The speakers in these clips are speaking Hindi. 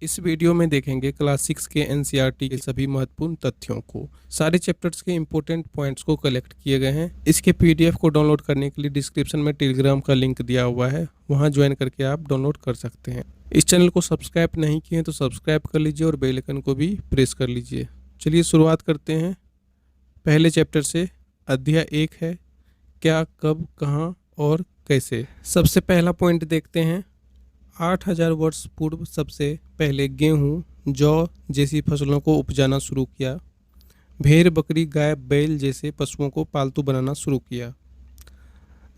इस वीडियो में देखेंगे क्लास 6 के एनसीईआरटी के सभी महत्वपूर्ण तथ्यों को। सारे चैप्टर्स के इंपॉर्टेंट पॉइंट्स को कलेक्ट किए गए हैं। इसके पीडीएफ को डाउनलोड करने के लिए डिस्क्रिप्शन में टेलीग्राम का लिंक दिया हुआ है, वहां ज्वाइन करके आप डाउनलोड कर सकते हैं। इस चैनल को सब्सक्राइब नहीं किए तो सब्सक्राइब कर लीजिए और बेल आइकन को भी प्रेस कर लीजिए। चलिए शुरुआत करते हैं पहले चैप्टर से। अध्याय 1 है क्या, कब, कहाँ और कैसे। सबसे पहला पॉइंट देखते हैं। 8000 वर्ष पूर्व सबसे पहले गेहूं, जौ जैसी फसलों को उपजाना शुरू किया। भेड़, बकरी, गाय, बैल जैसे पशुओं को पालतू बनाना शुरू किया।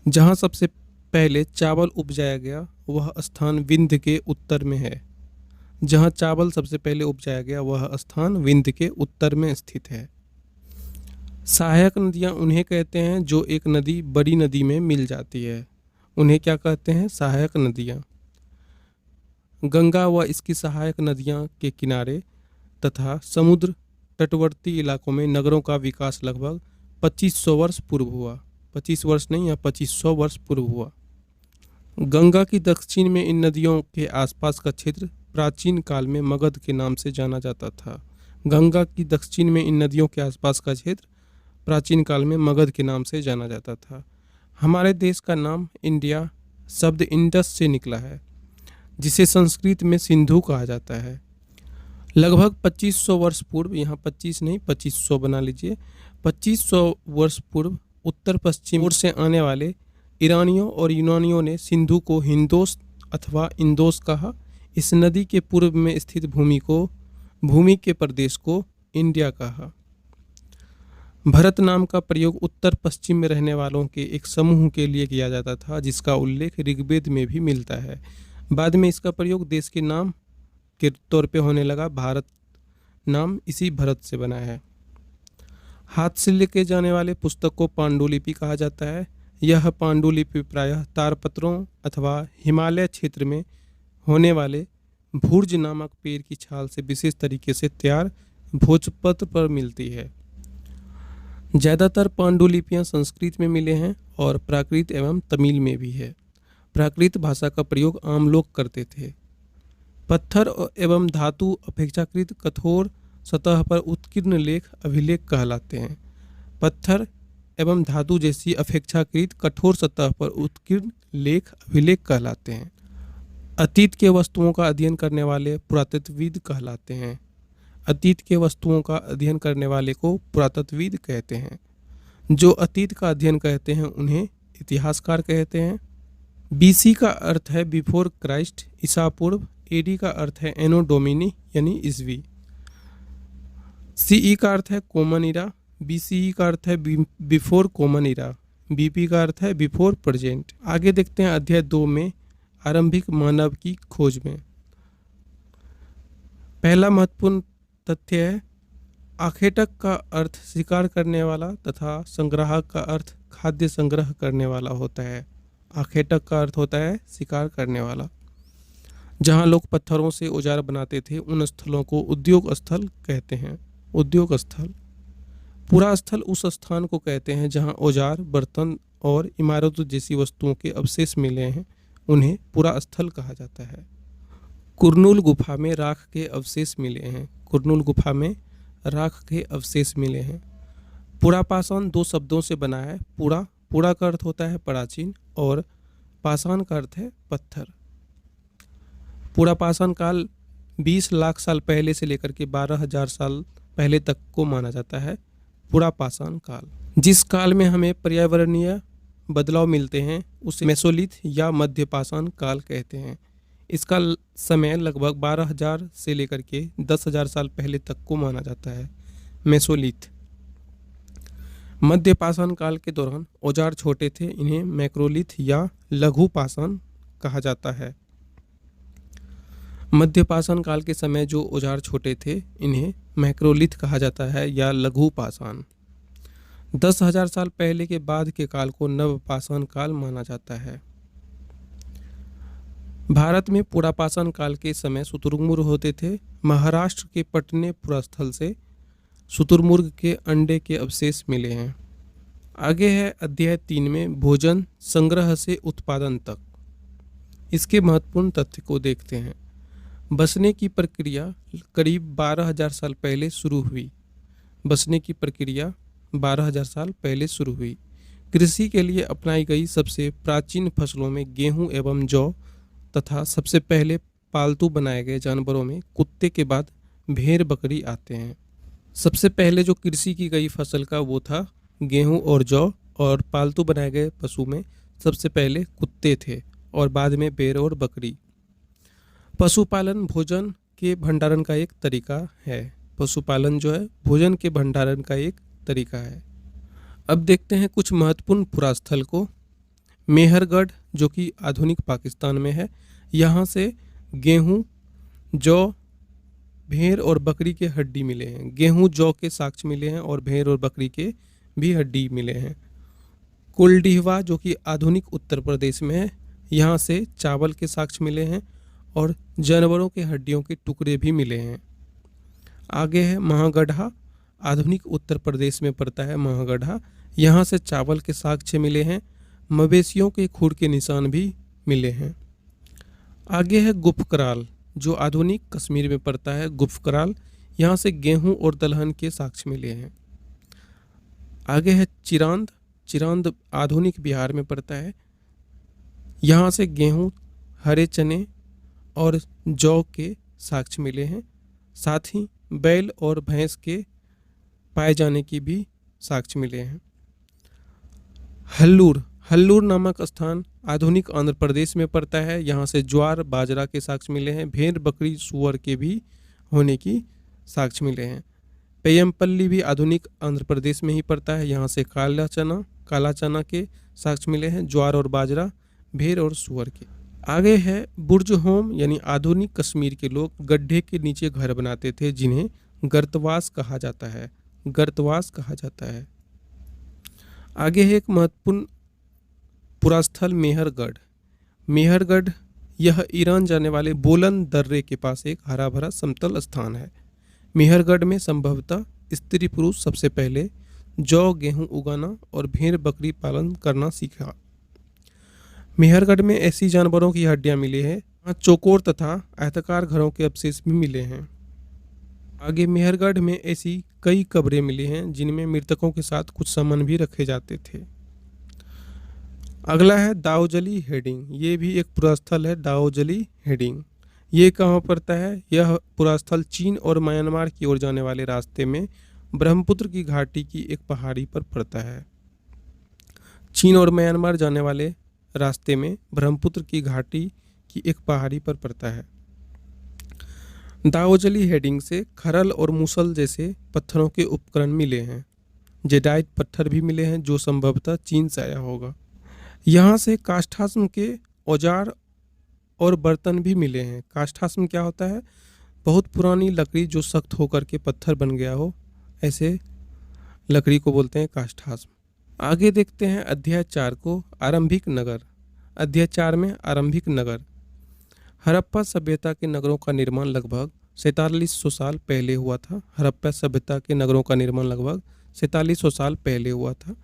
जहां सबसे पहले चावल उपजाया गया वह स्थान विंध्य के उत्तर में है। जहां चावल सबसे पहले उपजाया गया वह स्थान विंध्य के उत्तर में स्थित है। सहायक नदियां उन्हें कहते हैं जो एक नदी बड़ी नदी में मिल जाती है। उन्हें क्या कहते हैं? सहायक नदियां। गंगा व इसकी सहायक नदियां के किनारे तथा समुद्र तटवर्ती इलाकों में नगरों का विकास लगभग 2500 वर्ष पूर्व हुआ। 25 वर्ष नहीं, या 2500 वर्ष पूर्व हुआ। गंगा की दक्षिण में इन नदियों के आसपास का क्षेत्र प्राचीन काल में मगध के नाम से जाना जाता था। गंगा की दक्षिण में इन नदियों के आसपास का क्षेत्र प्राचीन काल में मगध के नाम से जाना जाता था। हमारे देश का नाम इंडिया शब्द इंडस से निकला है, जिसे संस्कृत में सिंधु कहा जाता है। लगभग 2500 वर्ष पूर्व, यहाँ 25 नहीं 2500 बना लीजिए, 2500 वर्ष पूर्व उत्तर पश्चिम ओर से आने वाले ईरानियों और यूनानियों ने सिंधु को हिंदोस अथवा इंदोस कहा। इस नदी के पूर्व में स्थित भूमि के प्रदेश को इंडिया कहा। भरत नाम का प्रयोग उत्तर पश्चिम में रहने वालों के एक समूह के लिए किया जाता था, जिसका उल्लेख ऋग्वेद में भी मिलता है। बाद में इसका प्रयोग देश के नाम के तौर पे होने लगा। भारत नाम इसी भरत से बना है। हाथ से लिखे जाने वाले पुस्तक को पांडुलिपि कहा जाता है। यह पांडुलिपि प्रायः तारपत्रों अथवा हिमालय क्षेत्र में होने वाले भूर्ज नामक पेड़ की छाल से विशेष तरीके से तैयार भोजपत्र पर मिलती है। ज़्यादातर पांडुलिपियाँ संस्कृत में मिले हैं और प्राकृत एवं तमिल में भी है। प्राकृत भाषा का प्रयोग आम लोग करते थे। पत्थर एवं धातु अपेक्षाकृत कठोर सतह पर उत्कीर्ण लेख अभिलेख कहलाते हैं। पत्थर एवं धातु जैसी अपेक्षाकृत कठोर सतह पर उत्कीर्ण लेख अभिलेख कहलाते हैं। अतीत के वस्तुओं का अध्ययन करने वाले पुरातत्वविद कहलाते हैं। अतीत के वस्तुओं का अध्ययन करने वाले को पुरातत्वविद कहते हैं। जो अतीत का अध्ययन कहते हैं उन्हें इतिहासकार कहते हैं। बीसी का अर्थ है बिफोर क्राइस्ट, ईसा पूर्व। एडी का अर्थ है एनो डोमिनी यानी ईस्वी। सीई का अर्थ है कॉमन इरा। बीसीई का अर्थ है बिफोर कॉमन इरा। बीपी का अर्थ है बिफोर प्रेजेंट। आगे देखते हैं अध्याय 2 में आरंभिक मानव की खोज में। पहला महत्वपूर्ण तथ्य है आखेटक का अर्थ शिकार करने वाला तथा संग्राहक का अर्थ खाद्य संग्रह करने वाला होता है। आखेटक का अर्थ होता है शिकार करने वाला। जहां लोग पत्थरों से औजार बनाते थे उन स्थलों को उद्योग स्थल कहते हैं। उद्योग स्थल। पुरा स्थल उस स्थान को कहते हैं जहां औजार, बर्तन और इमारतों जैसी वस्तुओं के अवशेष मिले हैं, उन्हें पुरा स्थल कहा जाता है। कुरनूल गुफा में राख के अवशेष मिले हैं। कुरनूल गुफा में राख के अवशेष मिले हैं। पुरापाषाण 2 शब्दों से बना है। पुरा का अर्थ होता है प्राचीन और पाषाण का अर्थ है पत्थर। पुरापाषाण काल 20 लाख साल पहले से लेकर के 12,000 साल पहले तक को माना जाता है। पुरापाषाण काल। जिस काल में हमें पर्यावरणीय बदलाव मिलते हैं उसे मेसोलिथ या मध्यपाषाण काल कहते हैं। इसका समय लगभग 12,000 से लेकर के 10,000 साल पहले तक को माना जाता है। मेसोलिथ। मध्यपाषाण काल के दौरान औजार छोटे थे, इन्हें मैक्रोलिथ या लघु पाषाण कहा जाता है। मध्यपाषाण काल के समय जो औजार छोटे थे इन्हें मैक्रोलिथ कहा जाता है या लघु पाषाण। 10,000 साल पहले के बाद के काल को नवपाषाण काल माना जाता है। भारत में पुरापाषाण काल के समय शुतुरमुर्ग होते थे। महाराष्ट्र के पटने पुरास्थल से शुतुरमुर्ग के अंडे के अवशेष मिले हैं। आगे है अध्याय 3 में भोजन संग्रह से उत्पादन तक। इसके महत्वपूर्ण तथ्य को देखते हैं। बसने की प्रक्रिया करीब 12,000 साल पहले शुरू हुई। बसने की प्रक्रिया 12,000 साल पहले शुरू हुई। कृषि के लिए अपनाई गई सबसे प्राचीन फसलों में गेहूं एवं जौ तथा सबसे पहले पालतू बनाए गए जानवरों में कुत्ते के बाद भेड़ बकरी आते हैं। सबसे पहले जो कृषि की गई फसल का वो था गेहूं और जौ, और पालतू बनाए गए पशु में सबसे पहले कुत्ते थे और बाद में भेड़ और बकरी। पशुपालन भोजन के भंडारण का एक तरीका है। पशुपालन जो है भोजन के भंडारण का एक तरीका है। अब देखते हैं कुछ महत्वपूर्ण पुरास्थल को। मेहरगढ़ जो कि आधुनिक पाकिस्तान में है, यहाँ से गेहूं, जौ, भेड़ और बकरी के हड्डी मिले हैं। गेहूं जौ के साक्ष्य मिले हैं और भेड़ और बकरी के भी हड्डी मिले हैं। कुलडीहवा जो कि आधुनिक उत्तर प्रदेश में है, यहाँ से चावल के साक्ष्य मिले हैं और जानवरों के हड्डियों के टुकड़े भी मिले हैं। आगे है महागढ़ा, आधुनिक उत्तर प्रदेश में पड़ता है महागढ़ा, यहाँ से चावल के साक्ष्य मिले हैं। मवेशियों के खुर के निशान भी मिले हैं। आगे है गुफकराल जो आधुनिक कश्मीर में पड़ता है गुफकराल, यहाँ से गेहूं और दलहन के साक्ष्य मिले हैं। आगे है चिरांद, चिरांद आधुनिक बिहार में पड़ता है, यहाँ से गेहूं, हरे चने और जौ के साक्ष्य मिले हैं। साथ ही बैल और भैंस के पाए जाने की भी साक्ष्य मिले हैं। हल्लूर, हल्लूर नामक स्थान आधुनिक आंध्र प्रदेश में पड़ता है, यहाँ से ज्वार बाजरा के साक्ष्य मिले हैं। भेड़ बकरी सूअर के भी होने की साक्ष्य मिले हैं। पेयमपल्ली भी आधुनिक आंध्र प्रदेश में ही पड़ता है, यहाँ से काला चना के साक्ष्य मिले हैं। ज्वार और बाजरा भेड़ और सूअर के। आगे है बुर्ज होम, यानी आधुनिक कश्मीर के लोग गड्ढे के नीचे घर बनाते थे जिन्हें गर्तवास कहा जाता है, गर्तवास कहा जाता है। आगे है एक महत्वपूर्ण पुरास्थल मेहरगढ़। मेहरगढ़ यह ईरान जाने वाले बोलन दर्रे के पास एक हरा भरा समतल स्थान है। मेहरगढ़ में संभवतः स्त्री पुरुष सबसे पहले जौ गेहूं उगाना और भेड़ बकरी पालन करना सीखा। मेहरगढ़ में ऐसी जानवरों की हड्डियां मिली है। यहाँ चौकोर तथा आयताकार घरों के अवशेष भी मिले हैं। आगे मेहरगढ़ में ऐसी कई कब्रें मिली हैं जिनमें मृतकों के साथ कुछ सामान भी रखे जाते थे। अगला है दाओजली हेडिंग, ये भी एक पुरास्थल है दाओजली हेडिंग। ये कहाँ पड़ता है? यह पुरास्थल चीन और म्यांमार की ओर जाने वाले रास्ते में ब्रह्मपुत्र की घाटी की एक पहाड़ी पर पड़ता है। चीन और म्यांमार जाने वाले रास्ते में ब्रह्मपुत्र की घाटी की एक पहाड़ी पर पड़ता है। दाओजली हेडिंग से खरल और मूसल जैसे पत्थरों के उपकरण मिले हैं। जेडाइट पत्थर भी मिले हैं जो संभवतः चीन से आया होगा। यहाँ से काष्ठाश्म के औजार और बर्तन भी मिले हैं। काष्ठाश्म क्या होता है? बहुत पुरानी लकड़ी जो सख्त होकर के पत्थर बन गया हो, ऐसे लकड़ी को बोलते हैं काष्ठाश्म। आगे देखते हैं अध्याय 4 को, आरंभिक नगर। अध्याय 4 में आरंभिक नगर। हड़प्पा सभ्यता के नगरों का निर्माण लगभग 4700 साल पहले हुआ था। हड़प्पा सभ्यता के नगरों का निर्माण लगभग 4700 साल पहले हुआ था।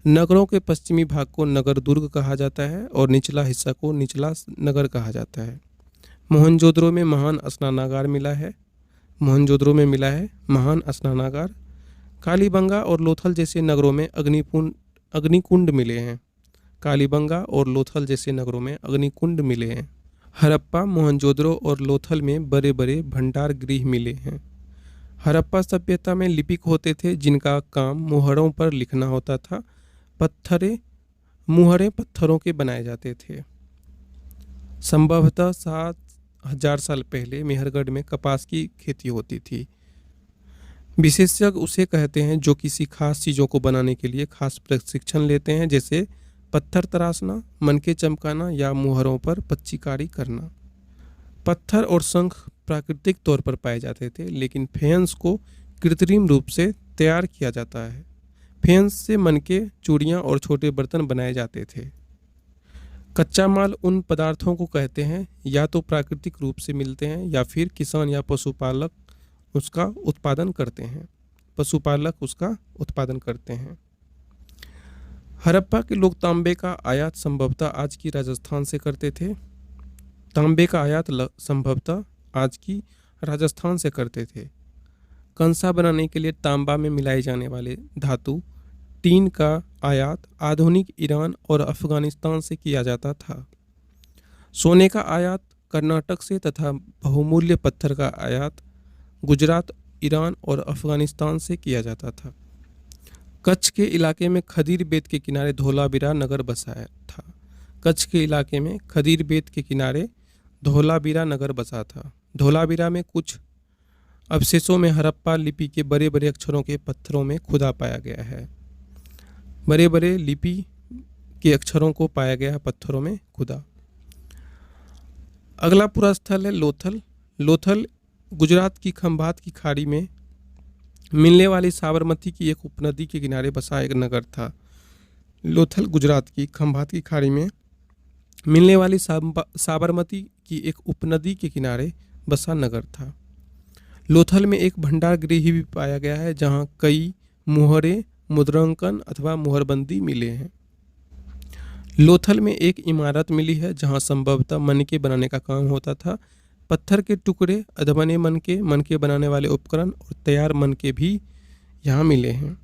नगरों के पश्चिमी भाग को नगर दुर्ग कहा जाता है और निचला हिस्सा को निचला नगर कहा जाता है। मोहनजोदड़ो में महान स्नानागार मिला है। मोहनजोदड़ो में मिला है महान स्नानागार। कालीबंगा और लोथल जैसे नगरों में अग्निकुंड मिले हैं। कालीबंगा और लोथल जैसे नगरों में अग्निकुंड मिले हैं। हड़प्पा, मोहनजोदड़ो और लोथल में बड़े बड़े भंडार गृह मिले हैं। हड़प्पा सभ्यता में लिपिक होते थे जिनका काम मुहरों पर लिखना होता था। मुहरे पत्थरों के बनाए जाते थे। संभवतः 7000 साल पहले मेहरगढ़ में कपास की खेती होती थी। विशेषज्ञ उसे कहते हैं जो किसी खास चीज़ों को बनाने के लिए खास प्रशिक्षण लेते हैं, जैसे पत्थर तराशना, मनके चमकाना या मुहरों पर पच्चीकारी करना। पत्थर और शंख प्राकृतिक तौर पर पाए जाते थे, लेकिन फेयंस को कृत्रिम रूप से तैयार किया जाता है। फेयंस से मनके, चूड़ियाँ और छोटे बर्तन बनाए जाते थे। कच्चा माल उन पदार्थों को कहते हैं या तो प्राकृतिक रूप से मिलते हैं या फिर किसान या पशुपालक उसका उत्पादन करते हैं। पशुपालक उसका उत्पादन करते हैं। हड़प्पा के लोग तांबे का आयात संभवतः आज की राजस्थान से करते थे। तांबे का आयात संभवतः आज की राजस्थान से करते थे। कंसा बनाने के लिए तांबा में मिलाए जाने वाले धातु टीन का आयात आधुनिक ईरान और अफगानिस्तान से किया जाता था। सोने का आयात कर्नाटक से तथा बहुमूल्य पत्थर का आयात गुजरात, ईरान और अफगानिस्तान से किया जाता था। कच्छ के इलाके में खदीर बेट के किनारे धोलावीरा नगर बसा था। कच्छ के इलाके में खदीर बेट के किनारे धोलावीरा नगर बसा था। धोलावीरा में कुछ अवशेषों में हड़प्पा लिपि के बड़े बड़े अक्षरों के पत्थरों में खुदा पाया गया है। बड़े बड़े लिपि के अक्षरों को पाया गया है पत्थरों में खुदा। अगला पूरा स्थल है लोथल। लोथल गुजरात की खंभात की खाड़ी में मिलने वाली साबरमती की एक उपनदी के किनारे बसा एक नगर था। लोथल गुजरात की खंभात की खाड़ी में मिलने वाली साबरमती की एक उपनदी के किनारे बसा नगर था। लोथल में एक भंडार गृह भी पाया गया है जहां कई मुहरे, मुद्रांकन अथवा मुहरबंदी मिले हैं। लोथल में एक इमारत मिली है जहां संभवतः मनके बनाने का काम होता था। पत्थर के टुकड़े, अधबने मनके बनाने वाले उपकरण और तैयार मनके भी यहाँ मिले हैं।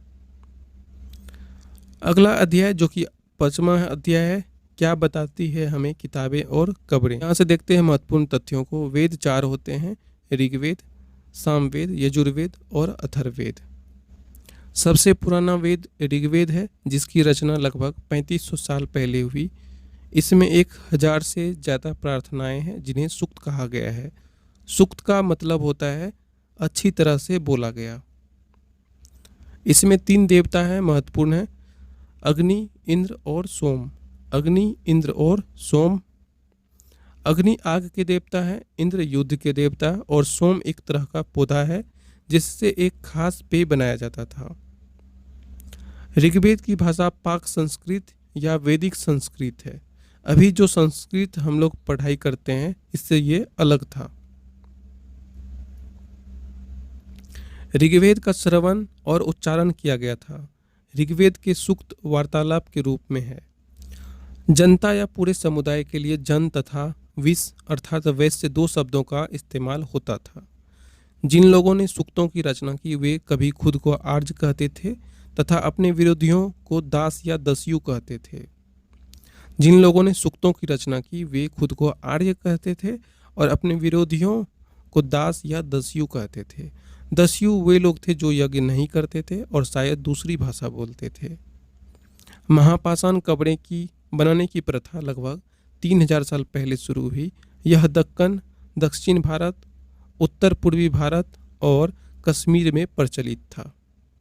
अगला अध्याय जो कि 5वां अध्याय है, क्या बताती है हमें किताबें और कब्रें। यहाँ से देखते हैं महत्वपूर्ण तथ्यों को। वेद 4 होते हैं, ऋग्वेद, सामवेद, यजुर्वेद और अथर्ववेद। सबसे पुराना वेद ऋग्वेद है जिसकी रचना लगभग 3500 साल पहले हुई। इसमें 1000 से ज़्यादा प्रार्थनाएं हैं जिन्हें सूक्त कहा गया है। सूक्त का मतलब होता है अच्छी तरह से बोला गया। इसमें 3 देवता हैं, महत्वपूर्ण हैं, अग्नि, इंद्र और सोम। अग्नि, इंद्र और सोम। अग्नि आग के देवता है, इंद्र युद्ध के देवता और सोम एक तरह का पौधा है जिससे एक खास पेय बनाया जाता था। ऋग्वेद की भाषा पाक संस्कृत या वैदिक संस्कृत है। अभी जो संस्कृत हम लोग पढ़ाई करते हैं इससे ये अलग था। ऋग्वेद का श्रवण और उच्चारण किया गया था। ऋग्वेद के सूक्त वार्तालाप के रूप में है। जनता या पूरे समुदाय के लिए जन तथा विश अर्थात वैश्य 2 शब्दों का इस्तेमाल होता था। जिन लोगों ने सूक्तों की रचना की वे कभी खुद को आर्य कहते थे तथा अपने विरोधियों को दास या दस्यु कहते थे। जिन लोगों ने सूक्तों की रचना की वे खुद को आर्य कहते थे और अपने विरोधियों को दास या दस्यु कहते थे। दस्यु वे लोग थे जो यज्ञ नहीं करते थे और शायद दूसरी भाषा बोलते थे। महापाषाण कब्रें की बनाने की प्रथा लगभग 3000 साल पहले शुरू हुई। यह दक्कन, दक्षिण भारत, उत्तर पूर्वी भारत और कश्मीर में प्रचलित था।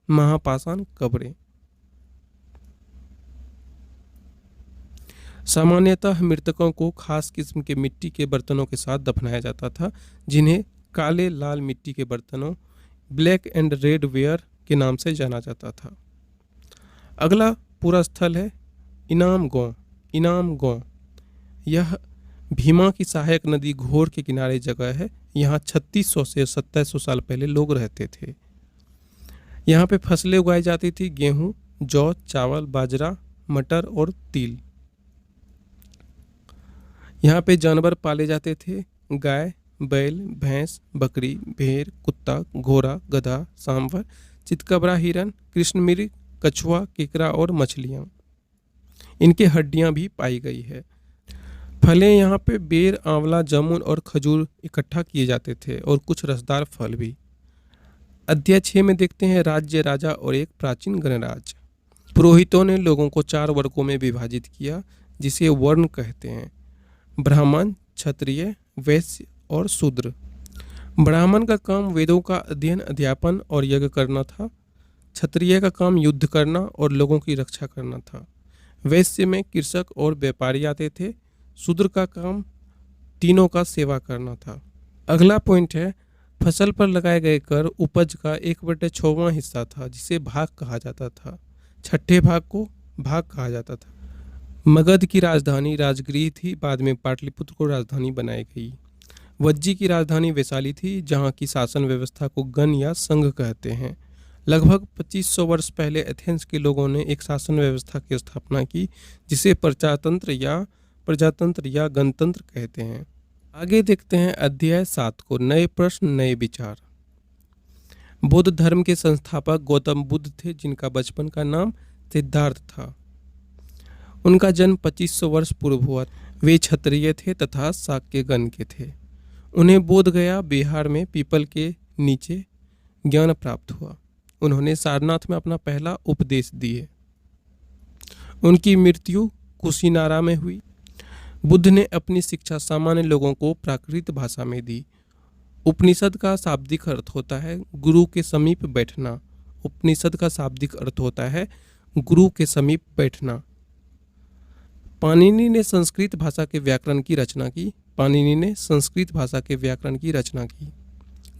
महापाषाण कब्रें सामान्यतः मृतकों को खास किस्म के मिट्टी के बर्तनों के साथ दफनाया जाता था जिन्हें काले लाल मिट्टी के बर्तनों ब्लैक एंड रेड वेयर के नाम से जाना जाता था। अगला पूरा स्थल है इनाम गांव। इनाम गांव यह भीमा की सहायक नदी घोर के किनारे जगह है। यहाँ 3600 से 2700 साल पहले लोग रहते थे। यहाँ पे फसलें उगाई जाती थी, गेहूं, जौ, चावल, बाजरा, मटर और तिल। यहाँ पे जानवर पाले जाते थे, गाय, बैल, भैंस, बकरी, भेड़, कुत्ता, घोड़ा, गधा, सांभर, चितकबरा, हिरन, कृष्णमृग, कछुआ, केकड़ा और मछलियाँ। इनके हड्डियाँ भी पाई गई है। फलें यहाँ पे बेर, आंवला, जामुन और खजूर इकट्ठा किए जाते थे और कुछ रसदार फल भी। अध्याय 6 में देखते हैं राज्य, राजा और एक प्राचीन गणराज्य। पुरोहितों ने लोगों को 4 वर्गों में विभाजित किया जिसे वर्ण कहते हैं, ब्राह्मण, क्षत्रिय, वैश्य और शूद्र। ब्राह्मण का काम वेदों का अध्ययन, अध्यापन और यज्ञ करना था। क्षत्रिय का काम युद्ध करना और लोगों की रक्षा करना था। वैश्य में कृषक और व्यापारी आते थे। शूद्र का काम तीनों का सेवा करना था। अगला पॉइंट है फसल पर लगाए गए कर उपज का 1/6वां हिस्सा था जिसे भाग कहा जाता था। छठे भाग को भाग कहा जाता था। मगध की राजधानी राजगृह थी, बाद में पाटलिपुत्र को राजधानी बनाई गई। वज्जी की राजधानी वैशाली थी जहाँ की शासन व्यवस्था को गण या संघ कहते हैं। लगभग 2500 वर्ष पहले एथेंस के लोगों ने एक शासन व्यवस्था की स्थापना की जिसे प्रजातंत्र या गणतंत्र कहते हैं। आगे देखते हैं अध्याय 7 को, नए प्रश्न नए विचार। बौद्ध धर्म के संस्थापक गौतम बुद्ध थे, जिनका बचपन का नाम सिद्धार्थ था। उनका जन्म 2500 वर्ष पूर्व हुआ। वे क्षत्रिय थे तथा शाक्य गण के थे। उन्हें बोध गया बिहार में पीपल के नीचे ज्ञान प्राप्त हुआ। उन्होंने सारनाथ में अपना पहला उपदेश दिए। उनकी मृत्यु कुशीनारा में हुई। बुद्ध ने अपनी शिक्षा सामान्य लोगों को प्राकृत भाषा में दी। उपनिषद का शाब्दिक अर्थ होता है गुरु के समीप बैठना। उपनिषद का शाब्दिक अर्थ होता है गुरु के समीप बैठना। पाणिनि ने संस्कृत भाषा के व्याकरण की रचना की। पाणिनि ने संस्कृत भाषा के व्याकरण की रचना की।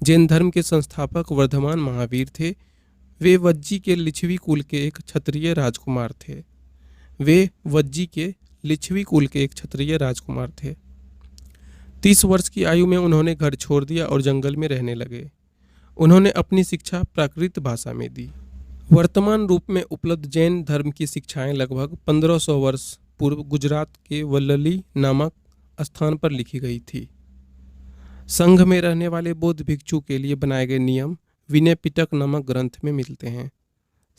जैन धर्म के संस्थापक वर्धमान महावीर थे। वे वज्जी के लिच्छवी कुल के एक क्षत्रिय राजकुमार थे। वे वज्जी के लिच्छवी कुल के एक क्षत्रिय राजकुमार थे। 30 वर्ष की आयु में उन्होंने घर छोड़ दिया और जंगल में रहने लगे। उन्होंने अपनी शिक्षा प्राकृत भाषा में दी। वर्तमान रूप में उपलब्ध जैन धर्म की शिक्षाएं लगभग 1500 वर्ष पूर्व गुजरात के वल्लली नामक स्थान पर लिखी गई थी। संघ में रहने वाले बौद्ध भिक्षु के लिए बनाए गए नियम विनय पिटक नामक ग्रंथ में मिलते हैं।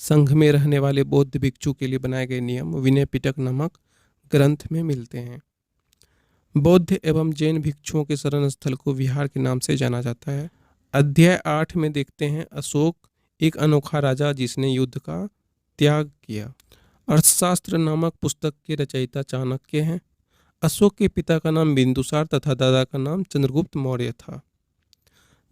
संघ में रहने वाले बौद्ध भिक्षु के लिए बनाए गए नियम विनय पिटक नामक ग्रंथ में मिलते हैं। बौद्ध एवं जैन भिक्षुओं के शरण स्थल को विहार के नाम से जाना जाता है। अध्याय 8 में देखते हैं अशोक एक अनोखा राजा जिसने युद्ध का त्याग किया। अर्थशास्त्र नामक पुस्तक के रचयिता चाणक्य हैं। अशोक के पिता का नाम बिंदुसार तथा दादा का नाम चंद्रगुप्त मौर्य था।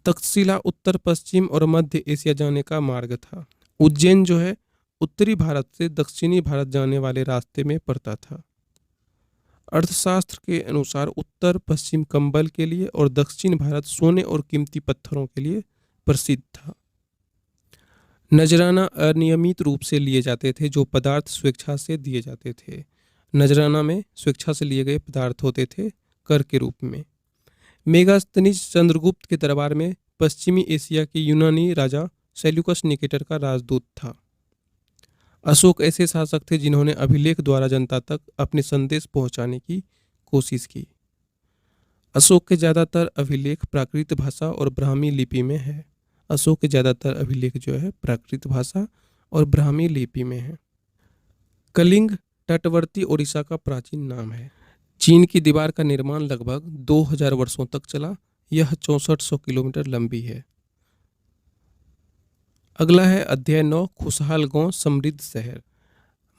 तक्षशिला उत्तर पश्चिम और मध्य एशिया जाने का मार्ग था। उज्जैन जो है उत्तरी भारत से दक्षिणी भारत जाने वाले रास्ते में पड़ता था। अर्थशास्त्र के अनुसार उत्तर पश्चिम कंबल के लिए और दक्षिण भारत सोने और कीमती पत्थरों के लिए प्रसिद्ध था। नजराना अनियमित रूप से लिए जाते थे, जो पदार्थ स्वेच्छा से दिए जाते थे। नजराना में स्वेच्छा से लिए गए पदार्थ होते थे कर के रूप में। मेगास्थनीज चंद्रगुप्त के दरबार में पश्चिमी एशिया के यूनानी राजा सेल्यूकस निकेटर का राजदूत था। अशोक ऐसे शासक थे जिन्होंने अभिलेख द्वारा जनता तक अपने संदेश पहुंचाने की कोशिश की। अशोक के ज़्यादातर अभिलेख प्राकृत भाषा और ब्राह्मी लिपि में है। अशोक के ज़्यादातर अभिलेख जो है प्राकृत भाषा और ब्राह्मी लिपि में है। कलिंग तटवर्ती ओडिशा का प्राचीन नाम है। चीन की दीवार का निर्माण लगभग 2000 वर्षों तक चला। यह 6400 किलोमीटर लंबी है। अगला है अध्याय 9 खुशहाल गांव समृद्ध शहर।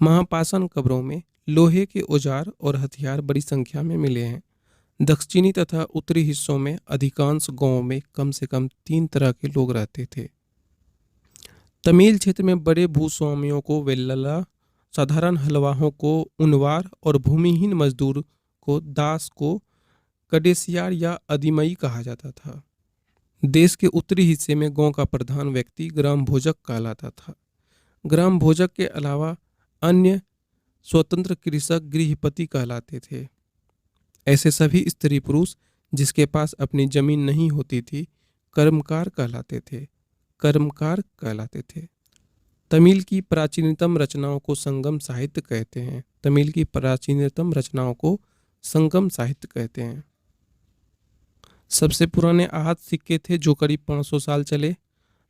महापाषाण कब्रों में लोहे के औजार और हथियार बड़ी संख्या में मिले हैं। दक्षिणी तथा उत्तरी हिस्सों में अधिकांश गांवों में कम से कम 3 तरह के लोग रहते थे। तमिल क्षेत्र में बड़े भूस्वामियों को वेल्लला, साधारण हलवाहों को उनवार और भूमिहीन मजदूर को दास को कडेसियार या अदिमई कहा जाता था। देश के उत्तरी हिस्से में गांव का प्रधान व्यक्ति ग्राम भोजक कहलाता था। ग्राम भोजक के अलावा अन्य स्वतंत्र कृषक गृहपति कहलाते थे। ऐसे सभी स्त्री पुरुष जिसके पास अपनी जमीन नहीं होती थी कर्मकार कहलाते थे। कर्मकार कहलाते थे। तमिल की प्राचीनतम रचनाओं को संगम साहित्य कहते हैं। तमिल की प्राचीनतम रचनाओं को संगम साहित्य कहते हैं। सबसे पुराने आहत सिक्के थे जो करीब 500 साल चले।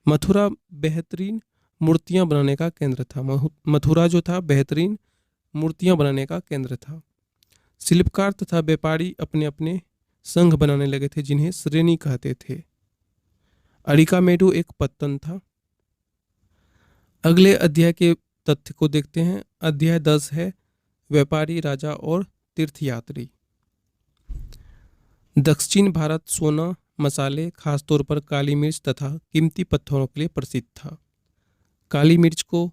मथुरा बेहतरीन मूर्तियां बनाने का केंद्र था। मथुरा जो था बेहतरीन मूर्तियां बनाने का केंद्र था। शिल्पकार तथा व्यापारी अपने अपने संघ बनाने लगे थे जिन्हें श्रेणी कहते थे। अरिकामेडु एक पत्तन था। अगले अध्याय के तथ्य को देखते हैं। अध्याय 10 है व्यापारी, राजा और तीर्थयात्री। दक्षिण भारत सोना, मसाले, खासतौर पर काली मिर्च तथा कीमती पत्थरों के लिए प्रसिद्ध था। काली मिर्च को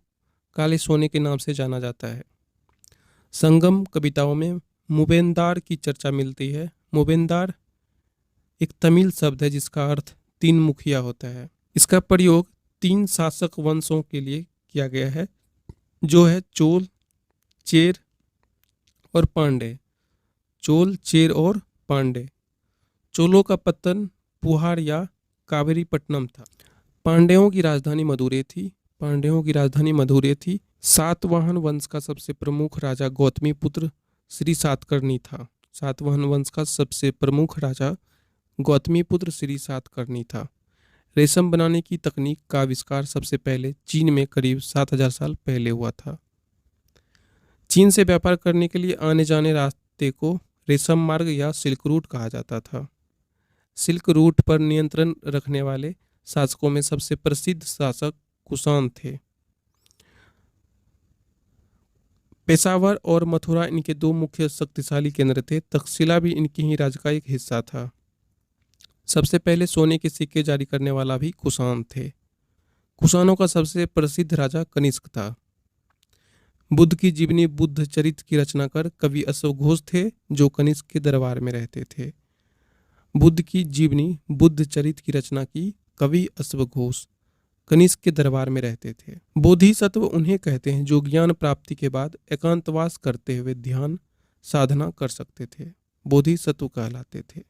काले सोने के नाम से जाना जाता है। संगम कविताओं में मुबेंदार की चर्चा मिलती है। मुबेंदार एक तमिल शब्द है जिसका अर्थ 3 मुखिया होता है। इसका प्रयोग 3 शासक वंशों के लिए किया गया है जो है चोल, चेर और पांडे। चोल, चेर और पांडे। चोलों का पतन पुहार या कावेरीपट्टनम था। पांड्यों की राजधानी मदुरै थी। पांड्यों की राजधानी मदुरै थी। सातवाहन वंश का सबसे प्रमुख राजा गौतमी पुत्र श्री सातकर्णी था। सातवाहन वंश का सबसे प्रमुख राजा गौतमीपुत्र श्री सातकर्णी था। रेशम बनाने की तकनीक का आविष्कार सबसे पहले चीन में करीब 7000 साल पहले हुआ था। चीन से व्यापार करने के लिए आने जाने रास्ते को रेशम मार्ग या सिल्क रूट कहा जाता था। सिल्क रूट पर नियंत्रण रखने वाले शासकों में सबसे प्रसिद्ध शासक कुषाण थे। पेशावर और मथुरा इनके दो मुख्य शक्तिशाली केंद्र थे। तक्षशिला भी इनकी ही राज्य का एक हिस्सा था। सबसे पहले सोने के सिक्के जारी करने वाला भी कुषाण थे। कुषाणों का सबसे प्रसिद्ध राजा कनिष्क था। बुद्ध की जीवनी बुद्ध चरित्र की रचना कर कवि अश्वघोष थे जो कनिष्क के दरबार में रहते थे। बुद्ध की जीवनी बुद्ध चरित्र की रचना की कवि अश्वघोष कनिष्क के दरबार में रहते थे। बोधिसत्व उन्हें कहते हैं जो ज्ञान प्राप्ति के बाद एकांतवास करते हुए ध्यान साधना कर सकते थे, बोधिसत्व कहलाते थे।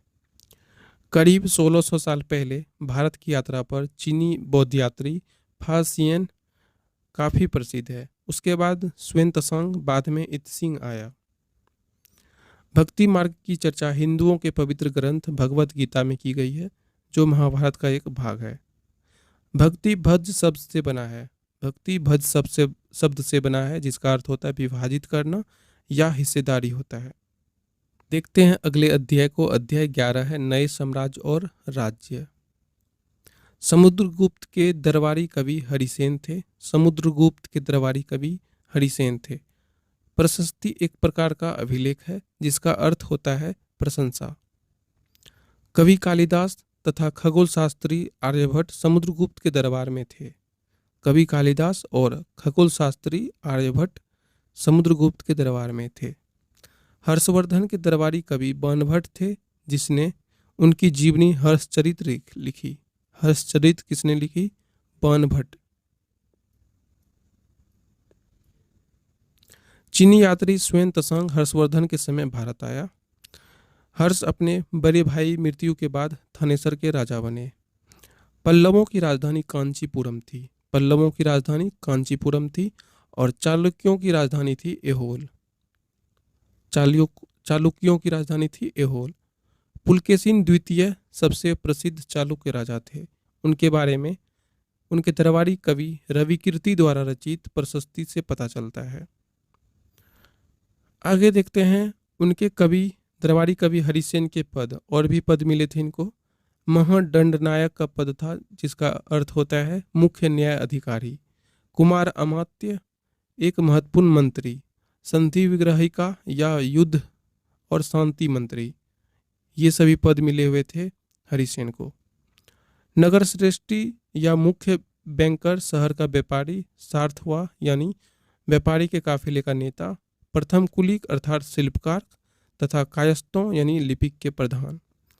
करीब 1600 साल पहले भारत की यात्रा पर चीनी बौद्ध यात्री फासियन काफी प्रसिद्ध है। उसके बाद स्वान, बाद में इत्सिंग आया। भक्ति मार्ग की चर्चा हिंदुओं के पवित्र ग्रंथ भगवत गीता में की गई है जो महाभारत का एक भाग है। भक्ति भज शब्द से बना है। भक्ति भज शब्द से बना है जिसका अर्थ होता है विभाजित करना या हिस्सेदारी होता है। देखते हैं अगले अध्याय को। अध्याय 11 है नए साम्राज्य और राज्य। समुद्रगुप्त के दरबारी कवि हरिसेन थे। समुद्रगुप्त के दरबारी कवि हरिसेन थे। प्रशस्ति एक प्रकार का अभिलेख है जिसका अर्थ होता है प्रशंसा। कवि कालिदास तथा खगोल शास्त्री आर्यभट्ट समुद्रगुप्त के दरबार में थे। कवि कालिदास और खगोल शास्त्री आर्यभट्ट समुद्रगुप्त के दरबार में थे। हर्षवर्धन के दरबारी कवि बाणभट्ट थे जिसने उनकी जीवनी हर्षचरित लिखी। हर्षचरित किसने लिखी? बाणभट्ट। चीनी यात्री स्वान हर्षवर्धन के समय भारत आया। हर्ष अपने बड़े भाई मृत्यु के बाद थानेसर के राजा बने। पल्लवों की राजधानी कांचीपुरम थी। पल्लवों की राजधानी कांचीपुरम थी और चालुक्यों की राजधानी थी ऐहोल। चालुक्यों की राजधानी थी ऐहोल। पुलकेशिन द्वितीय सबसे प्रसिद्ध चालुक्य राजा थे। उनके बारे में उनके दरबारी कवि रविकीर्ति द्वारा रचित प्रशस्ति से पता चलता है। आगे देखते हैं उनके दरबारी कवि हरिसेन के पद। और भी पद मिले थे इनको। महादंडनायक का पद था जिसका अर्थ होता है मुख्य न्याय अधिकारी। कुमार अमात्य एक महत्वपूर्ण मंत्री। संधि विग्रहिका या युद्ध और शांति मंत्री, ये सभी पद मिले हुए थे हरिसेन को। नगर श्रेष्ठी या मुख्य बैंकर, शहर का व्यापारी, सार्थवा यानी व्यापारी के काफिले का नेता, प्रथम कुलीक अर्थात शिल्पकार तथा कायस्थों यानी लिपिक के प्रधान,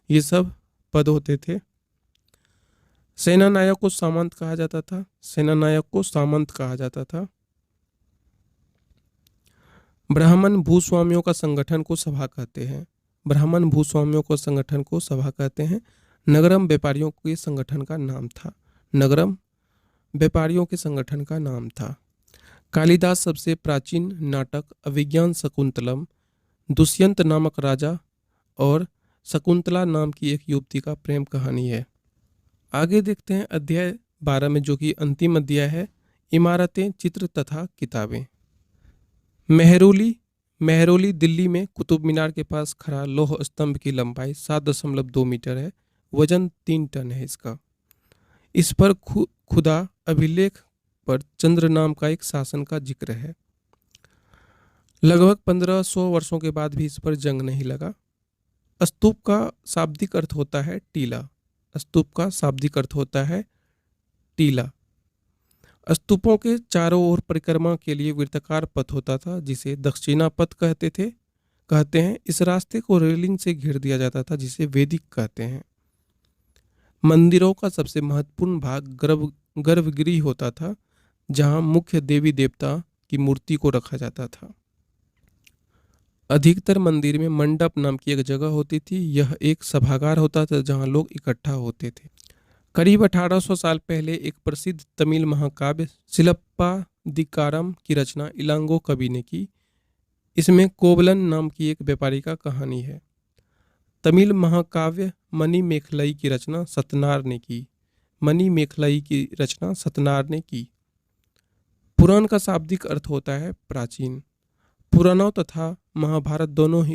ये सब पद होते थे। सेनानायक को सामंत कहा जाता था। सेनानायक को सामंत कहा जाता था। ब्राह्मण भूस्वामियों का संगठन को सभा कहते हैं। ब्राह्मण भूस्वामियों को संगठन को सभा कहते हैं। नगरम व्यापारियों के संगठन का नाम था। नगरम व्यापारियों के संगठन का नाम था। कालिदास सबसे प्राचीन नाटक अभिज्ञान शकुंतलम, दुष्यंत नामक राजा और शकुंतला नाम की एक युवती का प्रेम कहानी है। आगे देखते हैं अध्याय 12 में जो कि अंतिम अध्याय है, इमारतें, चित्र तथा किताबें। मेहरौली दिल्ली में कुतुब मीनार के पास खड़ा लौह स्तंभ की लंबाई 7.2 मीटर है। वजन 3 टन है इसका। इस पर खुदा अभिलेख पर चंद्र नाम का एक शासन का जिक्र है। लगभग 1500 वर्षों के बाद भी इस पर जंग नहीं लगा। स्तूप का शाब्दिक अर्थ होता है टीला। स्तूप का शाब्दिक अर्थ होता है टीला। स्तूपों के चारों ओर परिक्रमा के लिए वृत्ताकार पथ होता था जिसे दक्षिणा पथ कहते हैं। इस रास्ते को रेलिंग से घेर दिया जाता था जिसे वेदिक कहते हैं। मंदिरों का सबसे महत्वपूर्ण भाग गर्भगृह होता था जहां मुख्य देवी देवता की मूर्ति को रखा जाता था। अधिकतर मंदिर में मंडप नाम की एक जगह होती थी। यह एक सभागार होता था जहां लोग इकट्ठा होते थे। करीब 1800 साल पहले एक प्रसिद्ध तमिल महाकाव्य शिलप्पाधिकारम की रचना इलांगो कवि ने की। इसमें कोवलन नाम की एक व्यापारी का कहानी है। तमिल महाकाव्य मणि मेखलाई की रचना सतनार ने की। मणि मेखलाई की रचना सतनार ने की। पुराण का शाब्दिक अर्थ होता है प्राचीन। पुराणों तथा महाभारत दोनों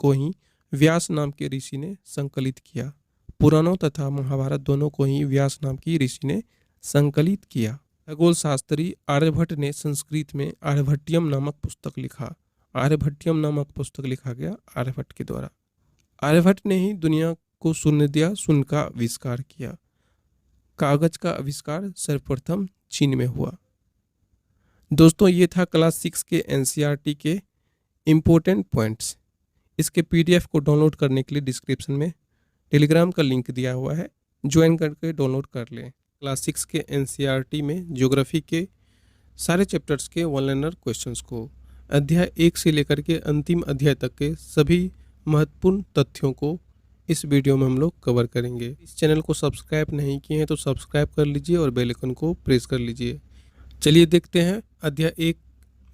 को ही व्यास नाम के ऋषि ने संकलित किया। पुराणों तथा महाभारत दोनों को ही व्यास नाम की ऋषि ने संकलित किया। खगोल शास्त्री आर्यभट्ट ने संस्कृत में आर्यभट्टियम नामक पुस्तक लिखा। आर्यभट्टियम नामक पुस्तक लिखा गया आर्यभट्ट के द्वारा। आर्यभट्ट ने ही दुनिया को शून्य दिया, शून्य का आविष्कार किया। कागज का आविष्कार सर्वप्रथम चीन में हुआ। दोस्तों, ये था क्लास 6 के एनसीईआरटी के इम्पोर्टेंट पॉइंट्स। इसके पीडीएफ को डाउनलोड करने के लिए डिस्क्रिप्शन में टेलीग्राम का लिंक दिया हुआ है, ज्वाइन करके डाउनलोड कर लें। क्लास 6 के एनसीईआरटी में ज्योग्राफी के सारे चैप्टर्स के वन लाइनर क्वेश्चंस को, अध्याय 1 से लेकर के अंतिम अध्याय तक के सभी महत्वपूर्ण तथ्यों को इस वीडियो में हम लोग कवर करेंगे। इस चैनल को सब्सक्राइब नहीं किए हैं तो सब्सक्राइब कर लीजिए और बेल आइकन को प्रेस कर लीजिए। चलिए देखते हैं। अध्याय 1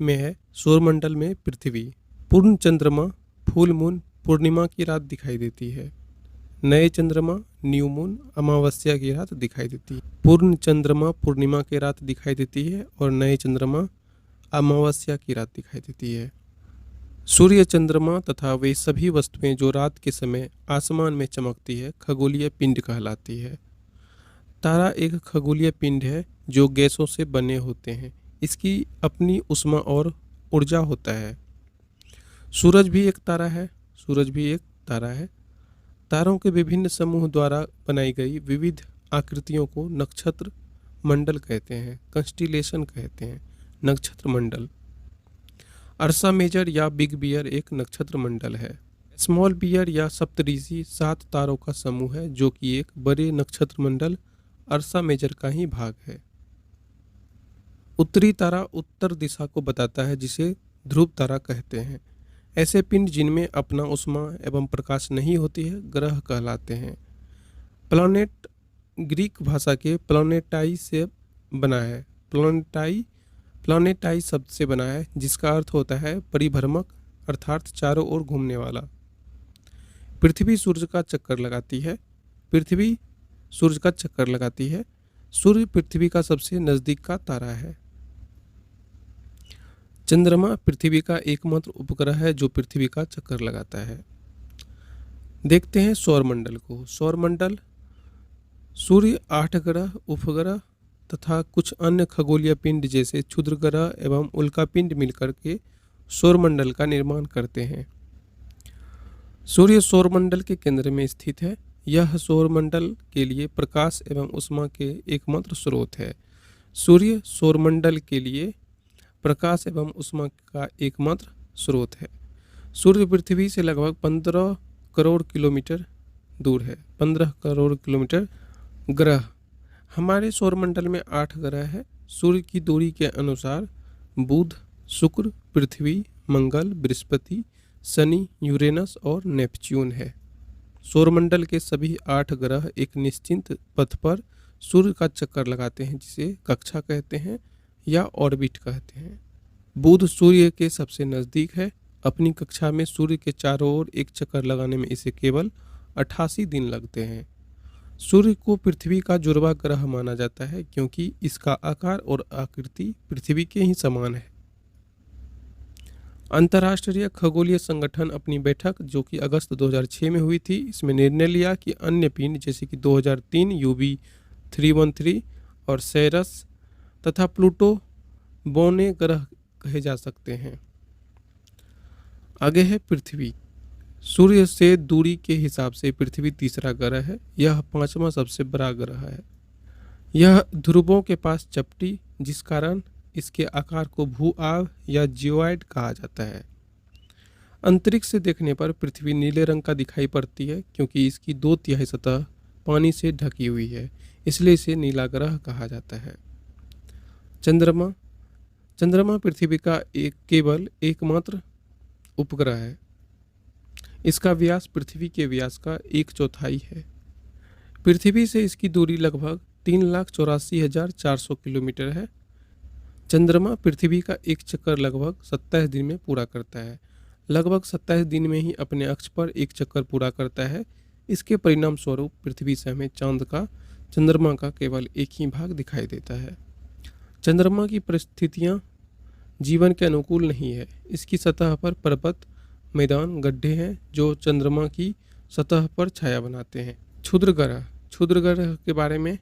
में है सौरमंडल में पृथ्वी। पूर्ण चंद्रमा, फुल मून, पूर्णिमा की रात दिखाई देती है। नए चंद्रमा, न्यू मून, अमावस्या की रात दिखाई देती है। पूर्ण चंद्रमा पूर्णिमा की रात दिखाई देती है और नए चंद्रमा अमावस्या की रात दिखाई देती है। सूर्य, चंद्रमा तथा वे सभी वस्तुएं जो रात के समय आसमान में चमकती है खगोलीय पिंड कहलाती है। तारा एक खगोलीय पिंड है जो गैसों से बने होते हैं। इसकी अपनी ऊष्मा और ऊर्जा होता है। सूरज भी एक तारा है। सूरज भी एक तारा है। तारों के विभिन्न समूह द्वारा बनाई गई विविध आकृतियों को नक्षत्र मंडल कहते हैं, कंस्टिलेशन कहते हैं, नक्षत्र मंडल। अर्सा मेजर या बिग बियर एक नक्षत्र मंडल है। स्मॉल बियर या सप्तऋषि 7 तारों का समूह है जो कि एक बड़े नक्षत्र मंडल अर्सा मेजर का ही भाग है। उत्तरी तारा उत्तर दिशा को बताता है जिसे ध्रुव तारा कहते हैं। ऐसे पिंड जिनमें अपना ऊष्मा एवं प्रकाश नहीं होती है ग्रह कहलाते हैं। प्लैनेट ग्रीक भाषा के प्लैनेटाई से बना है। प्लैनेटाई शब्द से बना है जिसका अर्थ होता है परिभ्रमक, अर्थात चारों ओर घूमने वाला। पृथ्वी सूर्य का चक्कर लगाती है। पृथ्वी सूर्य का चक्कर लगाती है। सूर्य पृथ्वी का सबसे नजदीक का तारा है। चंद्रमा पृथ्वी का एकमात्र उपग्रह है जो पृथ्वी का चक्कर लगाता है। देखते हैं सौरमंडल को। सौरमंडल सूर्य, 8 ग्रह, उपग्रह तथा कुछ अन्य खगोलीय पिंड जैसे क्षुद्र ग्रह एवं उल्का पिंड मिलकर के सौरमंडल का निर्माण करते हैं। सूर्य सौरमंडल के केंद्र में स्थित है। यह सौरमंडल के लिए प्रकाश एवं ऊष्मा के एकमात्र स्रोत है। सूर्य सौरमंडल के लिए प्रकाश एवं ऊष्मा का एकमात्र स्रोत है। सूर्य पृथ्वी से लगभग 15 करोड़ किलोमीटर दूर है। 15 करोड़ किलोमीटर। ग्रह, हमारे सौरमंडल में 8 ग्रह है। सूर्य की दूरी के अनुसार बुध, शुक्र, पृथ्वी, मंगल, बृहस्पति, शनि, यूरेनस और नेपच्यून है। सौरमंडल के सभी 8 ग्रह एक निश्चित पथ पर सूर्य का चक्कर लगाते हैं जिसे कक्षा कहते हैं या ऑर्बिट कहते हैं। बुध सूर्य के सबसे नज़दीक है। अपनी कक्षा में सूर्य के चारों ओर एक चक्कर लगाने में इसे केवल 88 दिन लगते हैं। सूर्य को पृथ्वी का जुड़वा ग्रह माना जाता है क्योंकि इसका आकार और आकृति पृथ्वी के ही समान है। अंतर्राष्ट्रीय खगोलीय संगठन अपनी बैठक जो कि अगस्त 2006 में हुई थी, इसमें निर्णय लिया कि अन्य पिंड जैसे कि 2003 UV 313 और सेरस तथा प्लूटो बौने ग्रह कहे जा सकते हैं। आगे है पृथ्वी। सूर्य से दूरी के हिसाब से पृथ्वी तीसरा ग्रह है। यह 5वां सबसे बड़ा ग्रह है। यह ध्रुवों के पास चपटी, जिस कारण इसके आकार को भू-आव या जियोइड कहा जाता है। अंतरिक्ष से देखने पर पृथ्वी नीले रंग का दिखाई पड़ती है क्योंकि इसकी 2/3 सतह पानी से ढकी हुई है, इसलिए इसे नीला ग्रह कहा जाता है। चंद्रमा। चंद्रमा पृथ्वी का केवल एकमात्र उपग्रह है। इसका व्यास पृथ्वी के व्यास का 1/4 है। पृथ्वी से इसकी दूरी लगभग 3,84,400 किलोमीटर है। चंद्रमा पृथ्वी का एक चक्कर लगभग 27 दिन में पूरा करता है। लगभग 27 दिन में ही अपने अक्ष पर एक चक्कर पूरा करता है। इसके परिणाम स्वरूप पृथ्वी से हमें चंद्रमा का केवल एक ही भाग दिखाई देता है। चंद्रमा की परिस्थितियां जीवन के अनुकूल नहीं है। इसकी सतह पर पर्वत, मैदान, गड्ढे हैं जो चंद्रमा की सतह पर छाया बनाते हैं। क्षुद्र ग्रह के बारे में,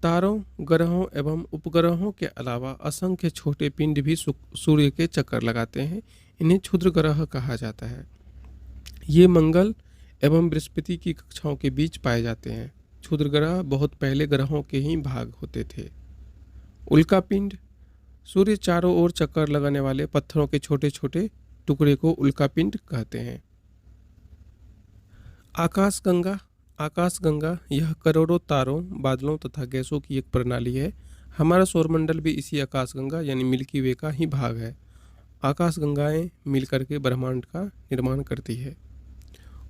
तारों, ग्रहों एवं उपग्रहों के अलावा असंख्य छोटे पिंड भी सूर्य के चक्कर लगाते हैं। इन्हें क्षुद्र ग्रह कहा जाता है। ये मंगल एवं बृहस्पति की कक्षाओं के बीच पाए जाते हैं। क्षुद्र ग्रह बहुत पहले ग्रहों के ही भाग होते थे। उल्कापिंड, सूर्य चारों ओर चक्कर लगाने वाले पत्थरों के छोटे छोटे टुकड़े को उल्कापिंड कहते हैं। आकाशगंगा यह करोड़ों तारों, बादलों तथा गैसों की एक प्रणाली है। हमारा सौरमंडल भी इसी आकाशगंगा यानी मिल्की वे का ही भाग है। आकाशगंगाएं मिलकर के ब्रह्मांड का निर्माण करती है।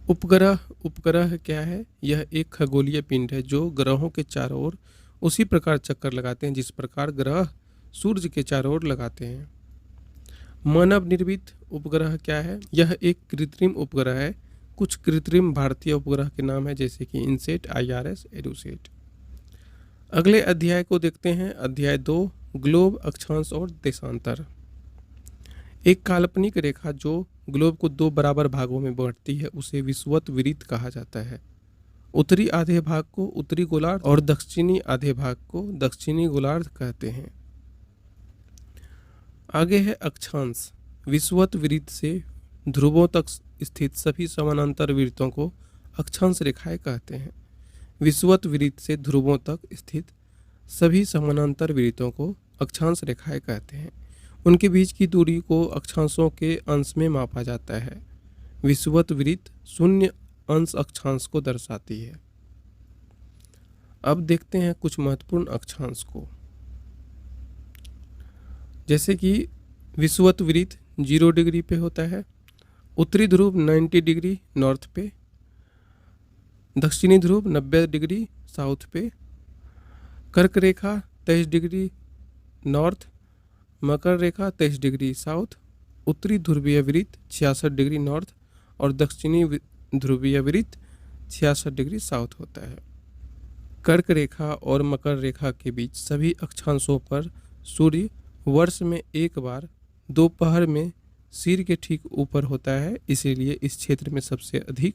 उपग्रह क्या है? यह एक खगोलीय पिंड है जो ग्रहों के चारों ओर उसी प्रकार चक्कर लगाते हैं जिस प्रकार ग्रह सूर्य के चारों ओर लगाते हैं। मानव निर्मित उपग्रह क्या है? यह एक कृत्रिम उपग्रह है। कुछ कृत्रिम भारतीय उपग्रह के नाम है जैसे कि इनसेट, IRS, एडुसेट। अगले अध्याय को देखते हैं। अध्याय 2, ग्लोब, अक्षांश और देशांतर। एक काल्पनिक रेखा जो ग्लोब को 2 बराबर भागों में बांटती है उसे विषुवत वृत्त कहा जाता है। उत्तरी आधे भाग को उत्तरी गोलार्ध और दक्षिणी आधे भाग को दक्षिणी गोलार्ध कहते हैं। आगे है अक्षांश। विषुवत वृत्त से ध्रुवों तक स्थित सभी समानांतर वृत्तों को अक्षांश रेखाएं कहते हैं। विषुवत वृत्त से ध्रुवों तक स्थित सभी समानांतर वृत्तों को अक्षांश रेखाएं कहते हैं। उनके बीच की दूरी को अक्षांशों के अंश में मापा जाता है। विषुवत वृत्त 0 अंश अक्षांश को दर्शाती है। अब देखते हैं कुछ महत्वपूर्ण अक्षांश को, जैसे कि विषुवत वृत्त 0 डिग्री पे होता है, उत्तरी ध्रुव 90 डिग्री नॉर्थ पे, दक्षिणी ध्रुव 90 डिग्री साउथ पे, कर्क रेखा 23 डिग्री नॉर्थ, मकर रेखा 23 डिग्री साउथ, उत्तरी ध्रुवीय वृत्त 66 डिग्री नॉर्थ और दक्षिणी ध्रुवीय वृत्त 66 डिग्री साउथ होता है। कर्क रेखा और मकर रेखा के बीच सभी अक्षांशों पर सूर्य वर्ष में एक बार दोपहर में सिर के ठीक ऊपर होता है, इसीलिए इस क्षेत्र में सबसे अधिक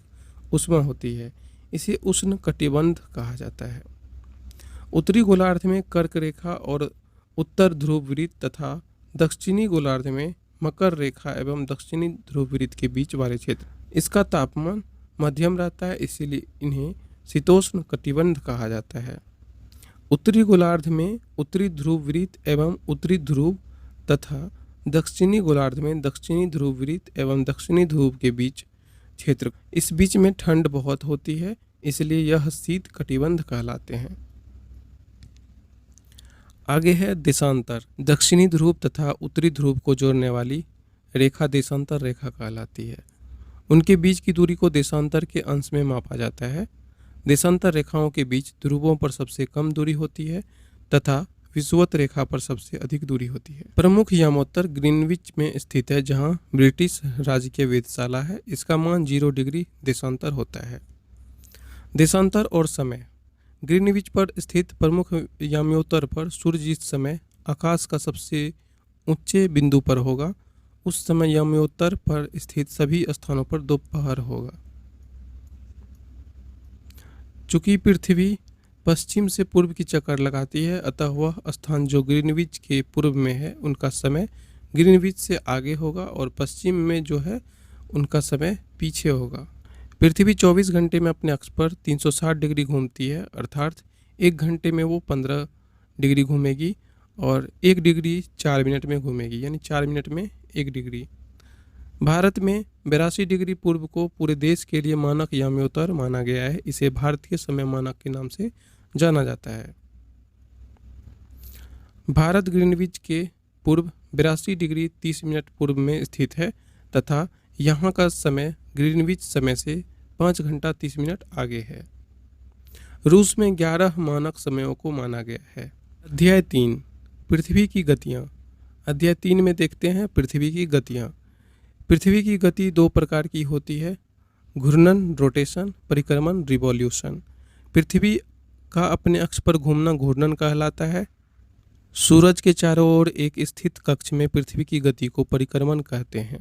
ऊष्मा होती है। इसे उष्ण कटिबंध कहा जाता है। उत्तरी गोलार्ध में कर्क रेखा और उत्तर ध्रुव वृत्त तथा दक्षिणी गोलार्ध में मकर रेखा एवं दक्षिणी ध्रुव वृत्त के बीच वाले क्षेत्र, इसका तापमान मध्यम रहता है, इसीलिए इन्हें शीतोष्ण कटिबंध कहा जाता है। उत्तरी गोलार्ध में उत्तरी ध्रुव वृत्त एवं उत्तरी ध्रुव तथा दक्षिणी गोलार्ध में दक्षिणी ध्रुव वृत्त एवं दक्षिणी ध्रुव के बीच क्षेत्र, इस बीच में ठंड बहुत होती है, इसलिए यह शीत कटिबंध कहलाते हैं। आगे है देशांतर। दक्षिणी ध्रुव तथा उत्तरी ध्रुव को जोड़ने वाली रेखा देशांतर रेखा कहलाती है। उनके बीच की दूरी को देशांतर के अंश में मापा जाता है। देशांतर रेखाओं के बीच ध्रुवों पर सबसे कम दूरी होती है तथा विषुवत रेखा पर सबसे अधिक दूरी होती है। प्रमुख यामोत्तर ग्रीनविच में स्थित है जहां ब्रिटिश राजकीय वेधशाला है। इसका मान 0 डिग्री देशांतर होता है। देशांतर और समय। ग्रीनविच पर स्थित प्रमुख याम्योत्तर पर सूर्य जिस समय आकाश का सबसे ऊंचे बिंदु पर होगा उस समय याम्योत्तर पर स्थित सभी स्थानों पर दोपहर होगा। चूंकि पृथ्वी पश्चिम से पूर्व की चक्कर लगाती है, अतः वह स्थान जो ग्रीनविच के पूर्व में है उनका समय ग्रीनविच से आगे होगा और पश्चिम में जो है उनका समय पीछे होगा। पृथ्वी 24 घंटे में अपने अक्ष पर 360 डिग्री घूमती है, अर्थात 1 घंटे में वो 15 डिग्री घूमेगी और 1 डिग्री 4 मिनट में घूमेगी, यानी 4 मिनट में 1 डिग्री। भारत में 82 डिग्री पूर्व को पूरे देश के लिए मानक याम्योत्तर माना गया है। इसे भारतीय समय मानक के नाम से जाना जाता है। भारत ग्रीनविच के पूर्व 82 डिग्री 30 मिनट पूर्व में स्थित है तथा यहाँ का समय ग्रीनविच समय से 5 घंटा 30 मिनट आगे है। रूस में 11 मानक समयों को माना गया है। अध्याय 3, पृथ्वी की गतियाँ। अध्याय 3 में देखते हैं पृथ्वी की गतियाँ। पृथ्वी की गति दो प्रकार की होती है, घूर्णन रोटेशन, परिक्रमण रिवॉल्यूशन। पृथ्वी का अपने अक्ष पर घूमना घूर्णन कहलाता है। सूरज के चारों ओर एक स्थित कक्ष में पृथ्वी की गति को परिक्रमण कहते हैं।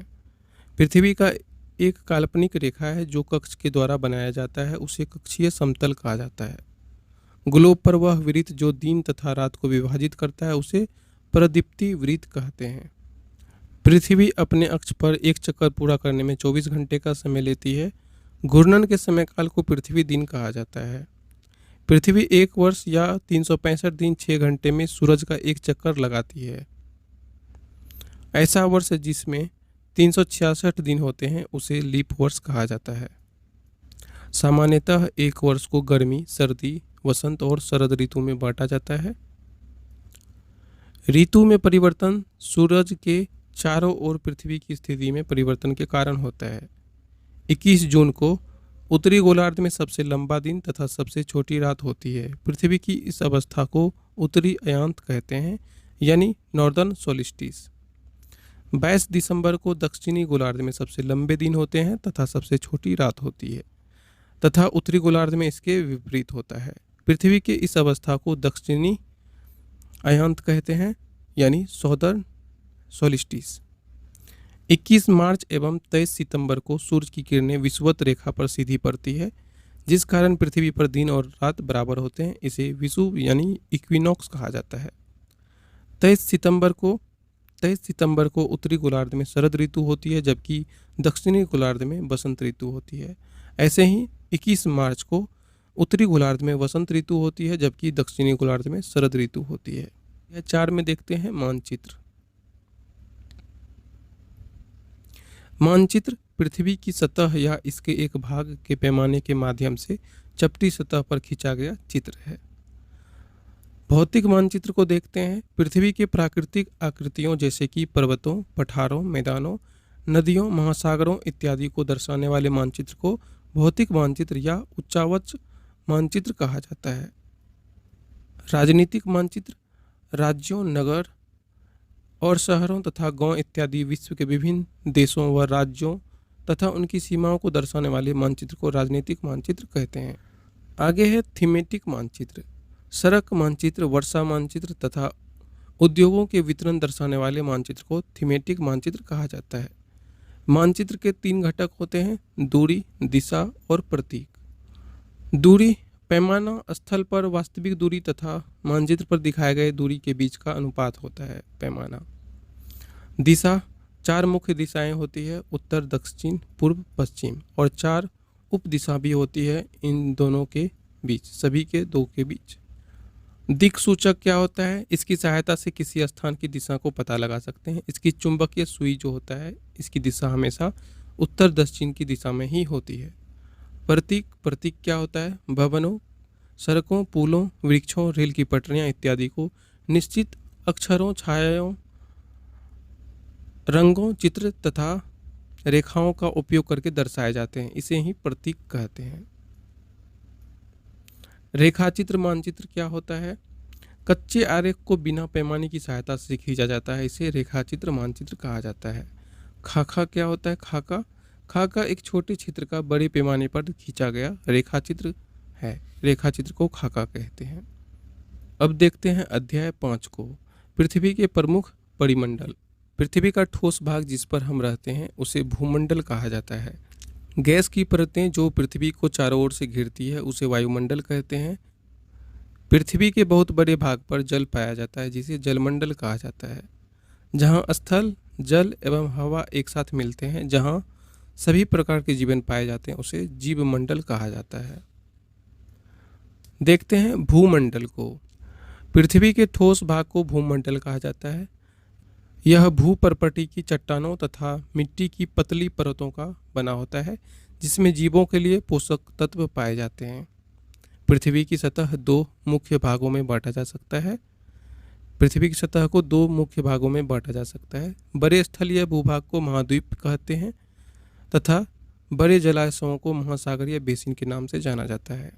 पृथ्वी का एक काल्पनिक रेखा है जो कक्ष के द्वारा बनाया जाता है, उसे कक्षीय समतल कहा जाता है। ग्लोब पर वह वृत्त जो दिन तथा रात को विभाजित करता है उसे प्रदीप्ति वृत्त कहते हैं। पृथ्वी अपने अक्ष पर एक चक्कर पूरा करने में 24 घंटे का समय लेती है। घूर्णन के समय काल को पृथ्वी दिन कहा जाता है। पृथ्वी एक वर्ष या 365 दिन 6 घंटे में सूरज का एक चक्कर लगाती है। ऐसा वर्ष जिसमें 366 दिन होते हैं उसे लीप वर्ष कहा जाता है। सामान्यतः एक वर्ष को गर्मी, सर्दी, वसंत और शरद ऋतु में बांटा जाता है। ऋतु में परिवर्तन सूरज के चारों ओर पृथ्वी की स्थिति में परिवर्तन के कारण होता है। 21 जून को उत्तरी गोलार्ध में सबसे लंबा दिन तथा सबसे छोटी रात होती है। पृथ्वी की इस अवस्था को उत्तरी अयांत कहते हैं, यानी नॉर्दर्न सोलिस्टिस। 22 दिसंबर को दक्षिणी गोलार्ध में सबसे लंबे दिन होते हैं तथा सबसे छोटी रात होती है, तथा उत्तरी गोलार्ध में इसके विपरीत होता है। पृथ्वी के इस अवस्था को दक्षिणी अयांत कहते हैं, यानी सौदर्न सोलिस्टिस। 21 मार्च एवं 23 सितंबर को सूरज की किरणें विषुवत रेखा पर सीधी पड़ती है, जिस कारण पृथ्वी पर दिन और रात बराबर होते हैं। इसे विषुव यानी इक्विनॉक्स कहा जाता है। 23 सितंबर को उत्तरी गोलार्ध में शरद ऋतु होती है, जबकि दक्षिणी गोलार्ध में वसंत ऋतु होती है। ऐसे ही 21 मार्च को उत्तरी गोलार्ध में वसंत ऋतु होती है, जबकि दक्षिणी गोलार्ध में शरद ऋतु होती है। यह 4 में देखते हैं मानचित्र। मानचित्र पृथ्वी की सतह या इसके एक भाग के पैमाने के माध्यम से चपटी सतह पर खींचा गया चित्र है। भौतिक मानचित्र को देखते हैं। पृथ्वी के प्राकृतिक आकृतियों जैसे कि पर्वतों, पठारों, मैदानों, नदियों, महासागरों इत्यादि को दर्शाने वाले मानचित्र को भौतिक मानचित्र या उच्चावच मानचित्र कहा जाता है। राजनीतिक मानचित्र राज्यों, नगर और शहरों तथा गांव इत्यादि विश्व के विभिन्न देशों व राज्यों तथा उनकी सीमाओं को दर्शाने वाले मानचित्र को राजनीतिक मानचित्र कहते हैं। आगे है थीमेटिक मानचित्र। सड़क मानचित्र, वर्षा मानचित्र तथा उद्योगों के वितरण दर्शाने वाले मानचित्र को थीमेटिक मानचित्र कहा जाता है। मानचित्र के 3 घटक होते हैं, दूरी, दिशा और प्रतीक। दूरी पैमाना स्थल पर वास्तविक दूरी तथा मानचित्र पर दिखाए गए दूरी के बीच का अनुपात होता है पैमाना। दिशा 4 मुख्य दिशाएं होती है, उत्तर, दक्षिण, पूर्व, पश्चिम, और 4 उप दिशा भी होती है इन दोनों के बीच, सभी के 2 के बीच। दिक् सूचक क्या होता है? इसकी सहायता से किसी स्थान की दिशा को पता लगा सकते हैं। इसकी चुंबकीय सुई जो होता है, इसकी दिशा हमेशा उत्तर दक्षिण की दिशा में ही होती है। प्रतीक क्या होता है? भवनों, सड़कों, पुलों, वृक्षों, रेल की पटरियां इत्यादि को निश्चित अक्षरों, छायाओं, रंगों, चित्र तथा रेखाओं का उपयोग करके दर्शाए जाते हैं। इसे ही प्रतीक कहते हैं। रेखाचित्र मानचित्र क्या होता है? कच्चे आरेख को बिना पैमाने की सहायता से खींचा जाता है, इसे रेखाचित्र मानचित्र कहा जाता है। खाका क्या होता है? खाका एक छोटे क्षेत्र का बड़े पैमाने पर खींचा गया रेखाचित्र है। रेखाचित्र को खाका कहते हैं। अब देखते हैं अध्याय 5 को, पृथ्वी के प्रमुख परिमंडल। पृथ्वी का ठोस भाग जिस पर हम रहते हैं उसे भूमंडल कहा जाता है। गैस की परतें जो पृथ्वी को चारों ओर से घिरती है उसे वायुमंडल कहते हैं। पृथ्वी के बहुत बड़े भाग पर जल पाया जाता है जिसे जलमंडल कहा जाता है। जहाँ स्थल, जल एवं हवा एक साथ मिलते हैं, जहाँ सभी प्रकार के जीवन पाए जाते हैं उसे जीवमंडल कहा जाता है। देखते हैं भूमंडल को। पृथ्वी के ठोस भाग को भूमंडल कहा जाता है। यह भूपर्पटी की चट्टानों तथा मिट्टी की पतली परतों का बना होता है जिसमें जीवों के लिए पोषक तत्व पाए जाते हैं। पृथ्वी की सतह 2 मुख्य भागों में बांटा जा सकता है। पृथ्वी की सतह को 2 मुख्य भागों में बांटा जा सकता है। बड़े स्थलीय भूभाग को महाद्वीप कहते हैं तथा बड़े जलाशयों को महासागरीय बेसिन के नाम से जाना जाता है।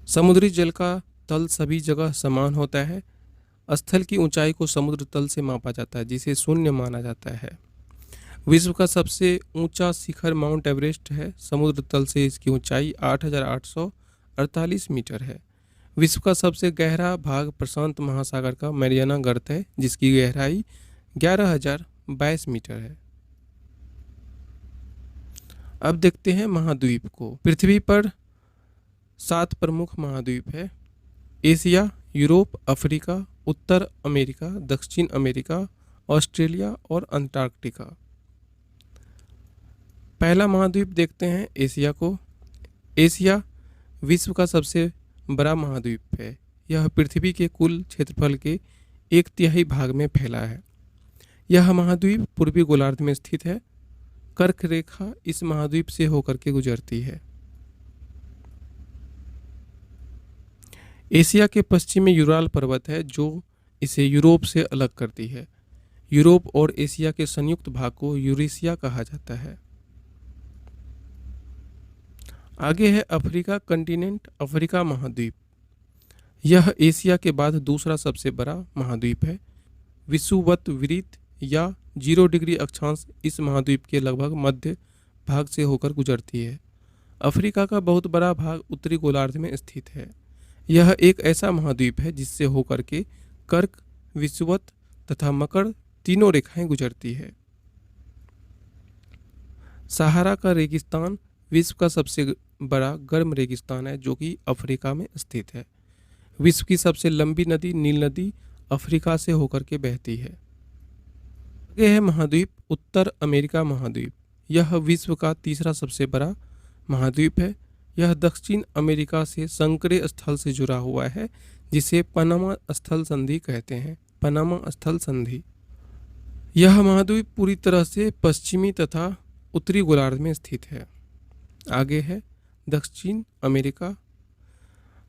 समुद्री जल का तल सभी जगह समान होता है। स्थल की ऊंचाई को समुद्र तल से मापा जाता है जिसे शून्य माना जाता है। विश्व का सबसे ऊंचा शिखर माउंट एवरेस्ट है। समुद्र तल से इसकी ऊंचाई 8,848 मीटर है। विश्व का सबसे गहरा भाग प्रशांत महासागर का मैरियाना गर्त है, जिसकी गहराई 11,022 मीटर है। अब देखते हैं महाद्वीप को। पृथ्वी पर 7 प्रमुख महाद्वीप है। एशिया, यूरोप, अफ्रीका, उत्तर अमेरिका, दक्षिण अमेरिका, ऑस्ट्रेलिया और अंटार्कटिका। पहला महाद्वीप देखते हैं एशिया को। एशिया विश्व का सबसे बड़ा महाद्वीप है। यह पृथ्वी के कुल क्षेत्रफल के 1/3 भाग में फैला है। यह महाद्वीप पूर्वी गोलार्ध में स्थित है। कर्क रेखा इस महाद्वीप से होकर के गुजरती है। एशिया के पश्चिम में यूराल पर्वत है, जो इसे यूरोप से अलग करती है। यूरोप और एशिया के संयुक्त भाग को यूरेशिया कहा जाता है। आगे है अफ्रीका कंटिनेंट, अफ्रीका महाद्वीप। यह एशिया के बाद दूसरा सबसे बड़ा महाद्वीप है। विषुवत वृत्त या 0 डिग्री अक्षांश इस महाद्वीप के लगभग मध्य भाग से होकर गुजरती है। अफ्रीका का बहुत बड़ा भाग उत्तरी गोलार्ध में स्थित है। यह एक ऐसा महाद्वीप है जिससे होकर के कर्क, विषुवत तथा मकर तीनों रेखाएं गुजरती है। सहारा का रेगिस्तान विश्व का सबसे बड़ा गर्म रेगिस्तान है, जो कि अफ्रीका में स्थित है। विश्व की सबसे लंबी नदी नील नदी अफ्रीका से होकर के बहती है। आगे है महाद्वीप उत्तर अमेरिका महाद्वीप। यह विश्व का तीसरा सबसे बड़ा महाद्वीप है। यह दक्षिण अमेरिका से संकरे स्थल से जुड़ा हुआ है, जिसे पनामा स्थल संधि कहते हैं। पनामा स्थल संधि। यह महाद्वीप पूरी तरह से पश्चिमी तथा उत्तरी गोलार्ध में स्थित है। आगे है दक्षिण अमेरिका।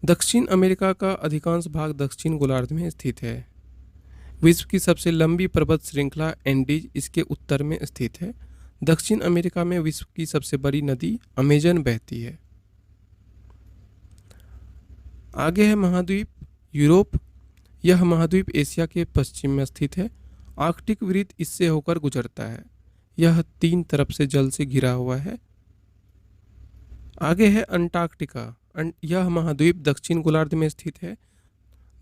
दक्षिण अमेरिका का अधिकांश भाग दक्षिण गोलार्ध में स्थित है। विश्व की सबसे लंबी पर्वत श्रृंखला एंडीज इसके उत्तर में स्थित है। दक्षिण अमेरिका में विश्व की सबसे बड़ी नदी अमेजन बहती है। आगे है महाद्वीप यूरोप। यह महाद्वीप एशिया के पश्चिम में स्थित है। आर्कटिक वृत्त इससे होकर गुजरता है। यह 3 तरफ से जल से घिरा हुआ है। आगे है अंटार्कटिका। यह महाद्वीप दक्षिण गोलार्ध में स्थित है।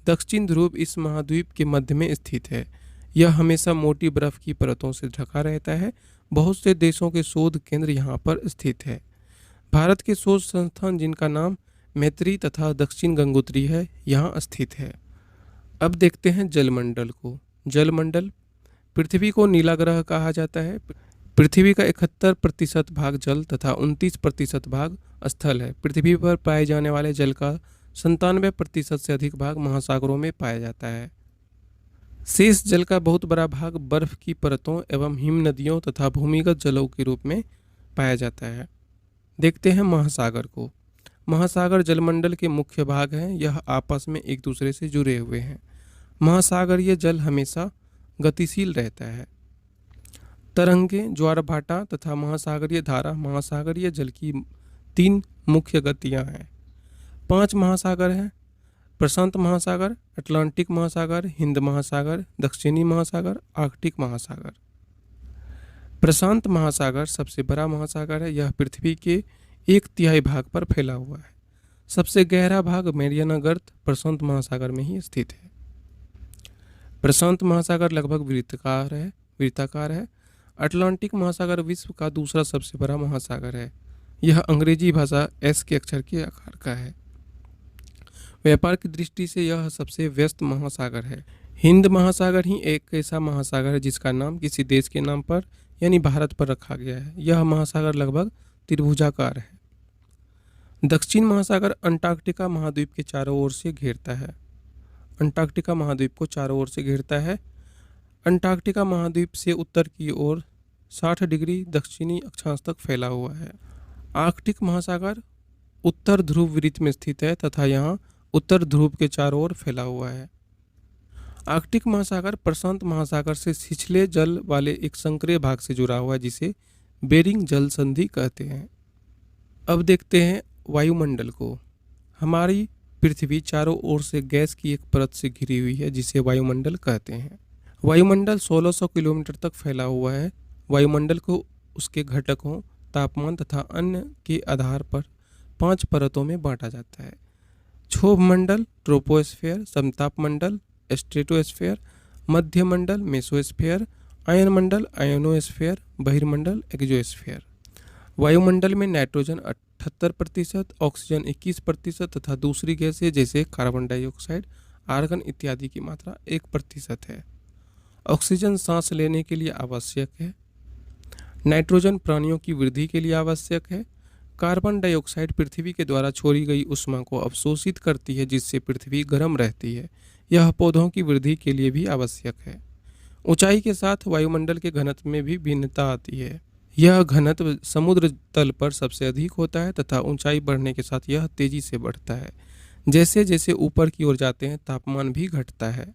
दक्षिण ध्रुव इस महाद्वीप के मध्य में स्थित है। यह हमेशा मोटी बर्फ की परतों से ढका रहता है। बहुत से देशों के शोध केंद्र यहाँ पर स्थित है। भारत के शोध संस्थान, जिनका नाम मैत्री तथा दक्षिण गंगोत्री है, यहाँ स्थित है। अब देखते हैं जलमंडल को। जलमंडल पृथ्वी को नीला ग्रह कहा जाता है। पृथ्वी का 71% भाग जल तथा 29% भाग स्थल है। पृथ्वी पर पाए जाने वाले जल का 97% से अधिक भाग महासागरों में पाया जाता है। शेष जल का बहुत बड़ा भाग बर्फ की परतों एवं हिम नदियों तथा भूमिगत जलों के रूप में पाया जाता है। देखते हैं महासागर को। महासागर जलमंडल के मुख्य भाग हैं। यह आपस में एक दूसरे से जुड़े हुए हैं। महासागरीय जल हमेशा गतिशील रहता है। तरंगें, ज्वारभाटा तथा महासागरीय धारा महासागरीय जल की 3 मुख्य गतियां हैं। 5 महासागर हैं: प्रशांत महासागर, अटलांटिक महासागर, हिंद महासागर, दक्षिणी महासागर, आर्कटिक महासागर। प्रशांत महासागर सबसे बड़ा महासागर है। यह पृथ्वी के 1/3 भाग पर फैला हुआ है। सबसे गहरा भाग मैरियाना गर्त प्रशांत महासागर में ही स्थित है। प्रशांत महासागर लगभग वृत्ताकार है। अटलांटिक महासागर विश्व का दूसरा सबसे बड़ा महासागर है। यह अंग्रेजी भाषा एस के अक्षर के आकार का है। व्यापार की दृष्टि से यह सबसे व्यस्त महासागर है। हिंद महासागर ही एक ऐसा महासागर है जिसका नाम किसी देश के नाम पर यानी भारत पर रखा गया है। यह महासागर लगभग त्रिभुजाकार है। दक्षिण महासागर अंटार्कटिका महाद्वीप के चारों ओर से घेरता है। अंटार्कटिका महाद्वीप को चारों ओर से घेरता है। अंटार्कटिका महाद्वीप से उत्तर की ओर 60 डिग्री दक्षिणी अक्षांश तक फैला हुआ है। आर्कटिक महासागर उत्तर ध्रुव वृत्त में स्थित है तथा यहाँ उत्तर ध्रुव के चारों ओर फैला हुआ है। आर्कटिक महासागर प्रशांत महासागर से छिछले जल वाले एक संकरे भाग से जुड़ा हुआ है, जिसे बेरिंग जल संधि कहते हैं। अब देखते हैं वायुमंडल को। हमारी पृथ्वी चारों ओर से गैस की एक परत से घिरी हुई है, जिसे वायुमंडल कहते हैं। वायुमंडल 1600 किलोमीटर तक फैला हुआ है। वायुमंडल को उसके घटकों, तापमान तथा अन्य के आधार पर 5 परतों में बांटा जाता है। क्षोभ मंडल ट्रोपोस्फेयर, समताप मंडल स्ट्रेटोस्फेयर, मध्य मंडल मेसोस्फेयर, आयन मंडल आयोनोस्फेयर, बहिर्मंडल एक्सोस्फेयर। वायुमंडल में नाइट्रोजन 78%, ऑक्सीजन 21% तथा दूसरी गैसें जैसे कार्बन डाइऑक्साइड, आर्गन इत्यादि की मात्रा 1% है। ऑक्सीजन सांस लेने के लिए आवश्यक है। नाइट्रोजन प्राणियों की वृद्धि के लिए आवश्यक है। कार्बन डाइऑक्साइड पृथ्वी के द्वारा छोड़ी गई ऊष्मा को अवशोषित करती है, जिससे पृथ्वी गर्म रहती है। यह पौधों की वृद्धि के लिए भी आवश्यक है। ऊंचाई के साथ वायुमंडल के घनत्व में भी भिन्नता आती है। यह घनत्व समुद्र तल पर सबसे अधिक होता है तथा ऊंचाई बढ़ने के साथ यह तेजी से बढ़ता है। जैसे जैसे ऊपर की ओर जाते हैं तापमान भी घटता है।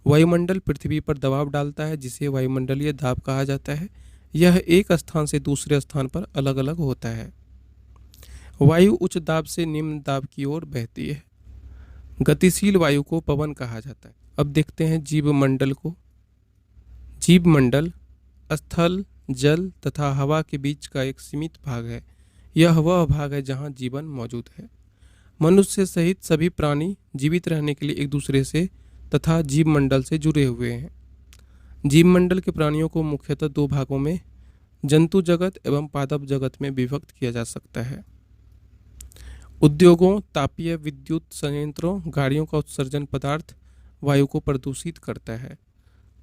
वायुमंडल पृथ्वी पर दबाव डालता है, जिसे वायुमंडलीय दाब कहा जाता है। यह एक स्थान से दूसरे स्थान पर अलग अलग होता है। वायु उच्च दाब से निम्न दाब की ओर बहती है। गतिशील वायु को पवन कहा जाता है। अब देखते हैं जीव मंडल को। जीव मंडल स्थल, जल तथा हवा के बीच का एक सीमित भाग है। यह वह भाग है जहाँ जीवन मौजूद है। मनुष्य सहित सभी प्राणी जीवित रहने के लिए एक दूसरे से तथा जीव मंडल से जुड़े हुए हैं। जीव मंडल के प्राणियों को मुख्यतः 2 भागों में जंतु जगत एवं पादप जगत में विभक्त किया जा सकता है। उद्योगों, तापीय विद्युत संयंत्रों, गाड़ियों का उत्सर्जन पदार्थ वायु को प्रदूषित करता है।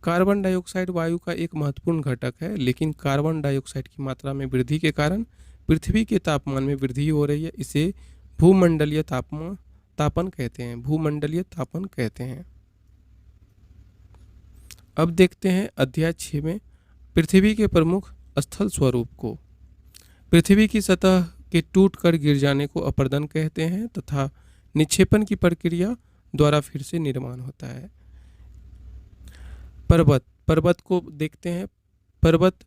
कार्बन डाइऑक्साइड वायु का एक महत्वपूर्ण घटक है, लेकिन कार्बन डाइऑक्साइड की मात्रा में वृद्धि के कारण पृथ्वी के तापमान में वृद्धि हो रही है। इसे भूमंडलीय तापन कहते हैं। भूमंडलीय तापन कहते हैं। अब देखते हैं अध्याय 6 में पृथ्वी के प्रमुख स्थल स्वरूप को। पृथ्वी की सतह के टूट कर गिर जाने को अपरदन कहते हैं तथा निक्षेपण की प्रक्रिया द्वारा फिर से निर्माण होता है। पर्वत को देखते हैं। पर्वत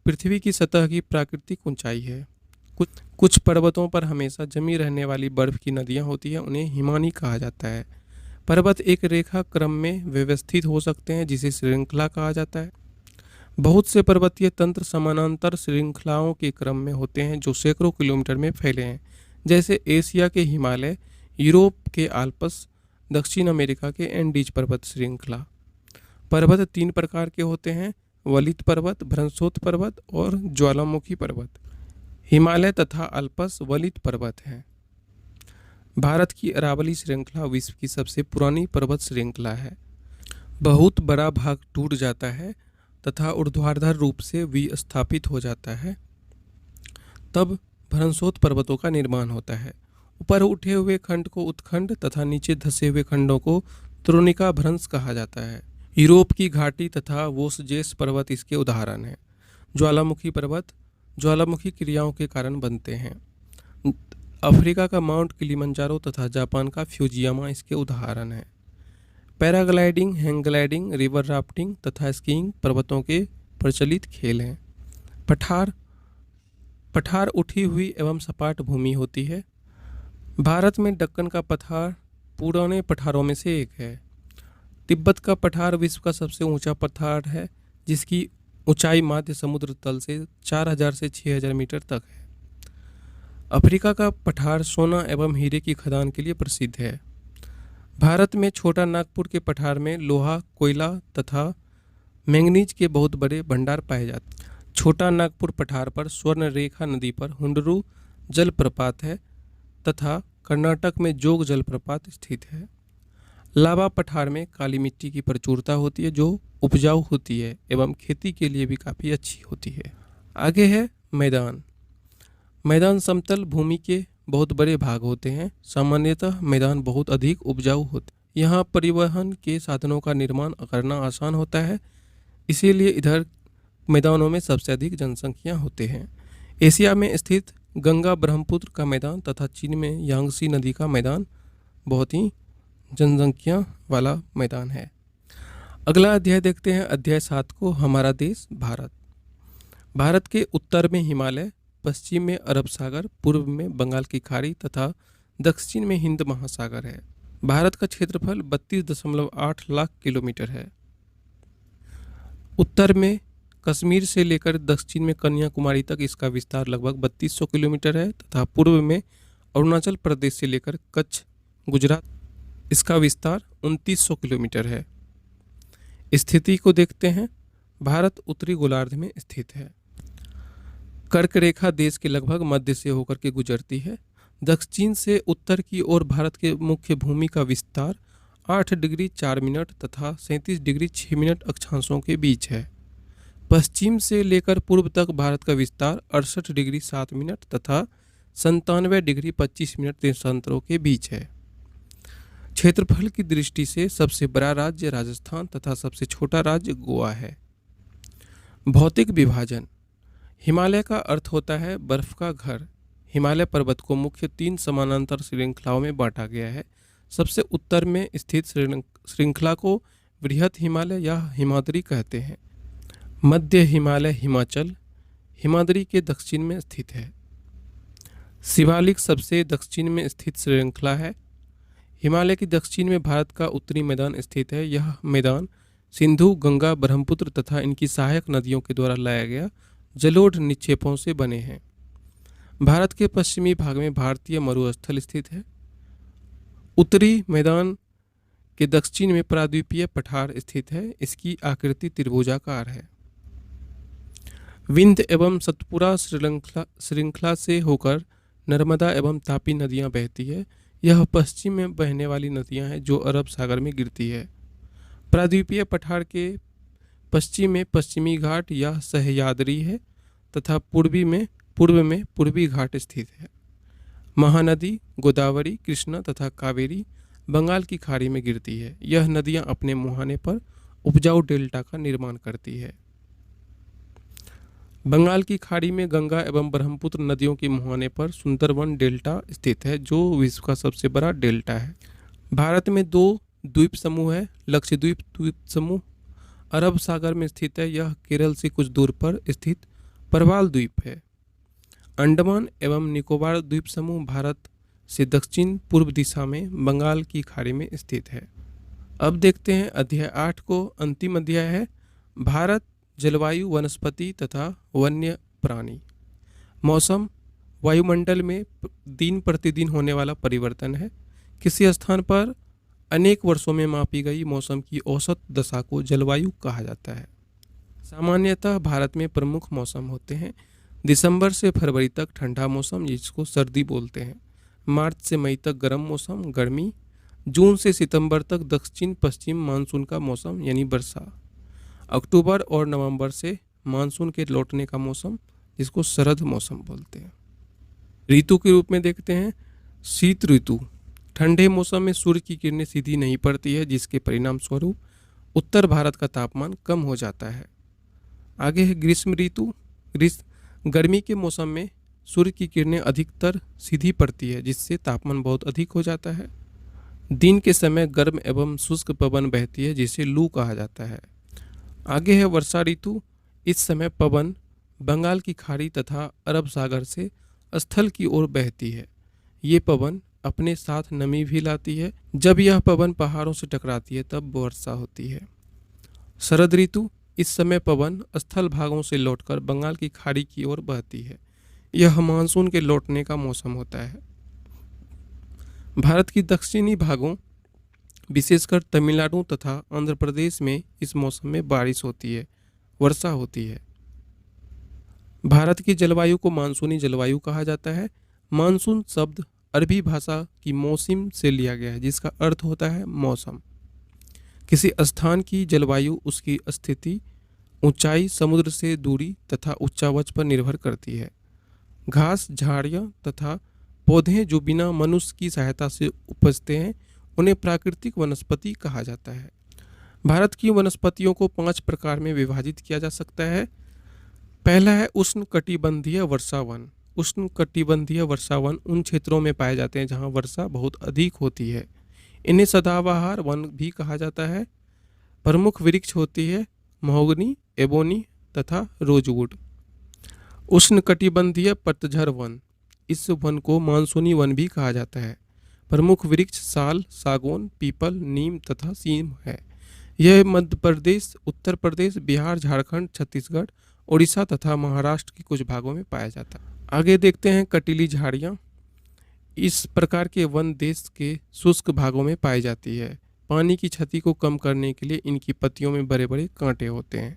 पृथ्वी की सतह की प्राकृतिक ऊंचाई है। कुछ पर्वतों पर हमेशा जमी रहने वाली बर्फ की नदियां होती हैं, उन्हें हिमानी कहा जाता है। पर्वत एक रेखा क्रम में व्यवस्थित हो सकते हैं, जिसे श्रृंखला कहा जाता है। बहुत से पर्वतीय तंत्र समानांतर श्रृंखलाओं के क्रम में होते हैं, जो सैकड़ों किलोमीटर में फैले हैं, जैसे एशिया के हिमालय, यूरोप के आल्प्स, दक्षिण अमेरिका के एंडीज पर्वत श्रृंखला। पर्वत 3 प्रकार के होते हैं: वलित पर्वत, भ्रंशोत्थ पर्वत और ज्वालामुखी पर्वत। हिमालय तथा अल्पस वलित पर्वत हैं। भारत की अरावली श्रृंखला विश्व की सबसे पुरानी पर्वत श्रृंखला है। बहुत बड़ा भाग टूट जाता है तथा ऊर्ध्वाधर रूप से विस्थापित हो जाता है, तब भ्रंशोत्थ पर्वतों का निर्माण होता है। ऊपर उठे हुए खंड को उत्खंड तथा नीचे धंसे हुए खंडों को द्रोणिका भ्रंश कहा जाता है। यूरोप की घाटी तथा वोसजेस पर्वत इसके उदाहरण हैं। ज्वालामुखी पर्वत ज्वालामुखी क्रियाओं के कारण बनते हैं। अफ्रीका का माउंट किलिमंजारो तथा जापान का फ्यूजियामा इसके उदाहरण हैं। पैराग्लाइडिंग, हैंगग्लाइडिंग, रिवर राफ्टिंग तथा स्कीइंग पर्वतों के प्रचलित खेल हैं। पठार उठी हुई एवं सपाट भूमि होती है। भारत में दक्कन का पठार पुराने पठारों में से एक है। तिब्बत का पठार विश्व का सबसे ऊंचा पठार है, जिसकी ऊंचाई माध्य समुद्र तल से 4000 से 6000 मीटर तक है। अफ्रीका का पठार सोना एवं हीरे की खदान के लिए प्रसिद्ध है। भारत में छोटा नागपुर के पठार में लोहा, कोयला तथा मैंगनीज के बहुत बड़े भंडार पाए जाते हैं। छोटा नागपुर पठार पर स्वर्ण रेखा नदी पर हुंडरू जलप्रपात है तथा कर्नाटक में जोग जलप्रपात स्थित है। लावा पठार में काली मिट्टी की प्रचुरता होती है, जो उपजाऊ होती है एवं खेती के लिए भी काफ़ी अच्छी होती है। आगे है मैदान। मैदान समतल भूमि के बहुत बड़े भाग होते हैं। सामान्यतः मैदान बहुत अधिक उपजाऊ होते हैं। यहाँ परिवहन के साधनों का निर्माण करना आसान होता है, इसीलिए इधर मैदानों में सबसे अधिक जनसंख्या होते हैं। एशिया में स्थित गंगा ब्रह्मपुत्र का मैदान तथा चीन में यांगसी नदी का मैदान बहुत ही जनसंख्या वाला मैदान है। अगला अध्याय देखते हैं, अध्याय 7 को। हमारा देश भारत। भारत के उत्तर में हिमालय, पश्चिम में अरब सागर, पूर्व में बंगाल की खाड़ी तथा दक्षिण में हिंद महासागर है। भारत का क्षेत्रफल 32.8 लाख किलोमीटर है। उत्तर में कश्मीर से लेकर दक्षिण में कन्याकुमारी तक इसका विस्तार लगभग 3200 किलोमीटर है तथा पूर्व में अरुणाचल प्रदेश से लेकर कच्छ गुजरात इसका विस्तार 2900 किलोमीटर है। स्थिति को देखते हैं। भारत उत्तरी गोलार्ध में स्थित है। कर्क रेखा देश के लगभग मध्य से होकर के गुजरती है। दक्षिण से उत्तर की ओर भारत के मुख्य भूमि का विस्तार 8 डिग्री 4 मिनट तथा 37 डिग्री 6 मिनट अक्षांशों के बीच है। पश्चिम से लेकर पूर्व तक भारत का विस्तार 68 डिग्री 7 मिनट तथा 97 डिग्री 25 मिनट देशांतरों के बीच है। क्षेत्रफल की दृष्टि से सबसे बड़ा राज्य राजस्थान तथा सबसे छोटा राज्य गोवा है। भौतिक विभाजन। हिमालय का अर्थ होता है बर्फ का घर। हिमालय पर्वत को मुख्य 3 समानांतर श्रृंखलाओं में बांटा गया है। सबसे उत्तर में स्थित श्रृंखला को बृहत हिमालय या हिमाद्री कहते हैं। मध्य हिमालय हिमाचल हिमाद्री के दक्षिण में स्थित है। शिवालिक सबसे दक्षिण में स्थित श्रृंखला है। हिमालय के दक्षिण में भारत का उत्तरी मैदान स्थित है। यह मैदान सिंधु, गंगा, ब्रह्मपुत्र तथा इनकी सहायक नदियों के द्वारा लाया गया जलोढ़ निक्षेपों से बने हैं। भारत के पश्चिमी भाग में भारतीय मरुस्थल स्थित है। उत्तरी मैदान के दक्षिण में प्राद्वीपीय पठार स्थित है। इसकी आकृति त्रिभुजाकार है। विंध्य एवं सतपुरा श्रृंखला से होकर नर्मदा एवं तापी नदियां बहती है। यह पश्चिम में बहने वाली नदियां हैं जो अरब सागर में गिरती है। प्राद्वीपीय पठार के पश्चिम में पश्चिमी घाट या सह्याद्री है तथा पूर्व में पूर्वी घाट स्थित है। महानदी गोदावरी, कृष्णा तथा कावेरी बंगाल की खाड़ी में गिरती है। यह नदियां अपने मुहाने पर उपजाऊ डेल्टा का निर्माण करती है। बंगाल की खाड़ी में गंगा एवं ब्रह्मपुत्र नदियों के मुहाने पर सुंदरवन डेल्टा स्थित है जो विश्व का सबसे बड़ा डेल्टा है। भारत में 2 द्वीप समूह है। लक्षद्वीप द्वीप समूह अरब सागर में स्थित है। यह केरल से कुछ दूर पर स्थित परवाल द्वीप है। अंडमान एवं निकोबार द्वीप समूह भारत से दक्षिण पूर्व दिशा में बंगाल की खाड़ी में स्थित है। अब देखते हैं अध्याय 8 को। अंतिम अध्याय है भारत, जलवायु, वनस्पति तथा वन्य प्राणी। मौसम वायुमंडल में दिन प्रतिदिन होने वाला परिवर्तन है। किसी स्थान पर अनेक वर्षों में मापी गई मौसम की औसत दशा को जलवायु कहा जाता है। सामान्यतः भारत में प्रमुख मौसम होते हैं। दिसंबर से फरवरी तक ठंडा मौसम जिसको सर्दी बोलते हैं। मार्च से मई तक गर्म मौसम गर्मी। जून से सितंबर तक दक्षिण पश्चिम मानसून का मौसम यानी वर्षा। अक्टूबर और नवंबर से मानसून के लौटने का मौसम जिसको शरद मौसम बोलते हैं। ऋतु के रूप में देखते हैं शीत ऋतु। ठंडे मौसम में सूर्य की किरणें सीधी नहीं पड़ती है जिसके परिणाम स्वरूप उत्तर भारत का तापमान कम हो जाता है। आगे है ग्रीष्म ऋतु। गर्मी के मौसम में सूर्य की किरणें अधिकतर सीधी पड़ती है जिससे तापमान बहुत अधिक हो जाता है। दिन के समय गर्म एवं शुष्क पवन बहती है जिसे लू कहा जाता है। आगे है वर्षा ऋतु। इस समय पवन बंगाल की खाड़ी तथा अरब सागर से स्थल की ओर बहती है। ये पवन अपने साथ नमी भी लाती है। जब यह पवन पहाड़ों से टकराती है तब वर्षा होती है। शरद ऋतु। इस समय पवन स्थल भागों से लौटकर बंगाल की खाड़ी की ओर बहती है। यह मानसून के लौटने का मौसम होता है। भारत की दक्षिणी भागों विशेषकर तमिलनाडु तथा आंध्र प्रदेश में इस मौसम में बारिश होती है, वर्षा होती है। भारत की जलवायु को मानसूनी जलवायु कहा जाता है। मानसून शब्द अरबी भाषा की मौसम से लिया गया है जिसका अर्थ होता है मौसम। किसी स्थान की जलवायु उसकी स्थिति, ऊंचाई, समुद्र से दूरी तथा उच्चावच पर निर्भर करती है। घास, झाड़ियाँ तथा पौधे जो बिना मनुष्य की सहायता से उपजते हैं उन्हें प्राकृतिक वनस्पति कहा जाता है। भारत की वनस्पतियों को 5 प्रकार में विभाजित किया जा सकता है। पहला है उष्णकटिबंधीय वर्षावन। उष्णकटिबंधीय वर्षावन उन क्षेत्रों में पाए जाते हैं जहां वर्षा बहुत अधिक होती है। इन्हें सदाबहार वन भी कहा जाता है। प्रमुख वृक्ष होती है महोगनी, एबोनी तथा रोजवुड। उष्णकटिबंधीय पतझड़ वन। इस वन को मानसूनी वन भी कहा जाता है। प्रमुख वृक्ष साल, सागौन, पीपल, नीम तथा सीम है। यह मध्य प्रदेश, उत्तर प्रदेश, बिहार, झारखंड, छत्तीसगढ़, उड़ीसा तथा महाराष्ट्र के कुछ भागों में पाया जाता है। आगे देखते हैं कटीली झाड़ियाँ। इस प्रकार के वन देश के शुष्क भागों में पाई जाती है। पानी की क्षति को कम करने के लिए इनकी पत्तियों में बड़े बड़े कांटे होते हैं।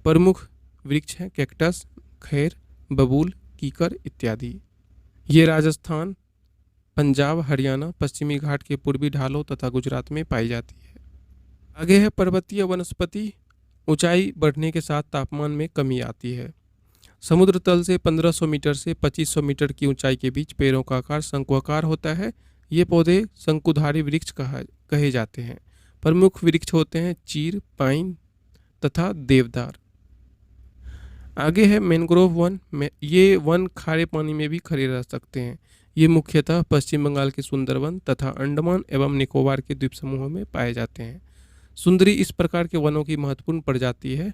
प्रमुख वृक्ष हैं कैक्टस, खैर, बबूल, कीकर इत्यादि। ये राजस्थान, पंजाब, हरियाणा, पश्चिमी घाट के पूर्वी ढालों तथा गुजरात में पाई जाती है। आगे है पर्वतीय वनस्पति। ऊंचाई बढ़ने के साथ तापमान में कमी आती है। समुद्र तल से 1500 मीटर से 2500 मीटर की ऊंचाई के बीच पेड़ों का आकार शंकुआकार होता है। ये पौधे शंकुधारी वृक्ष कहे जाते हैं। प्रमुख वृक्ष होते हैं चीर, पाइन तथा देवदार। आगे है मैंग्रोव वन में। ये वन खारे पानी में भी खड़े रह सकते हैं। ये मुख्यतः पश्चिम बंगाल के सुंदरवन तथा अंडमान एवं निकोबार के द्वीप समूहों में पाए जाते हैं। सुंदरी इस प्रकार के वनों की महत्वपूर्ण प्रजाति है।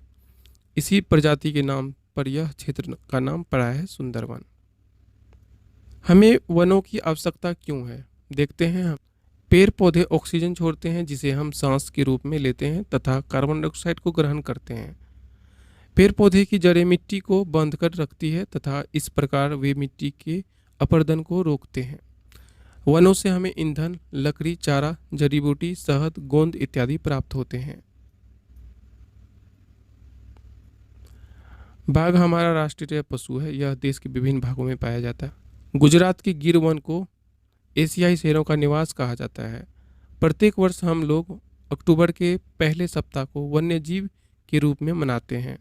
इसी प्रजाति के नाम पर यह क्षेत्र का नाम पड़ा है सुंदरवन। हमें वनों की आवश्यकता क्यों है, देखते हैं हम। पेड़ पौधे ऑक्सीजन छोड़ते हैं जिसे हम सांस के रूप में लेते हैं तथा कार्बन डाइऑक्साइड को ग्रहण करते हैं। पेड़ पौधे की जड़ें मिट्टी को बांध कर रखती है तथा इस प्रकार वे मिट्टी के अपरदन को रोकते हैं। वनों से हमें ईंधन, लकड़ी, चारा, जड़ी बूटी, शहद, गोंद इत्यादि प्राप्त होते हैं। बाघ हमारा राष्ट्रीय पशु है। यह देश के विभिन्न भागों में पाया जाता है। गुजरात के गिर वन को एशियाई शेरों का निवास कहा जाता है। प्रत्येक वर्ष हम लोग अक्टूबर के पहले सप्ताह को वन्य जीव के रूप में मनाते हैं।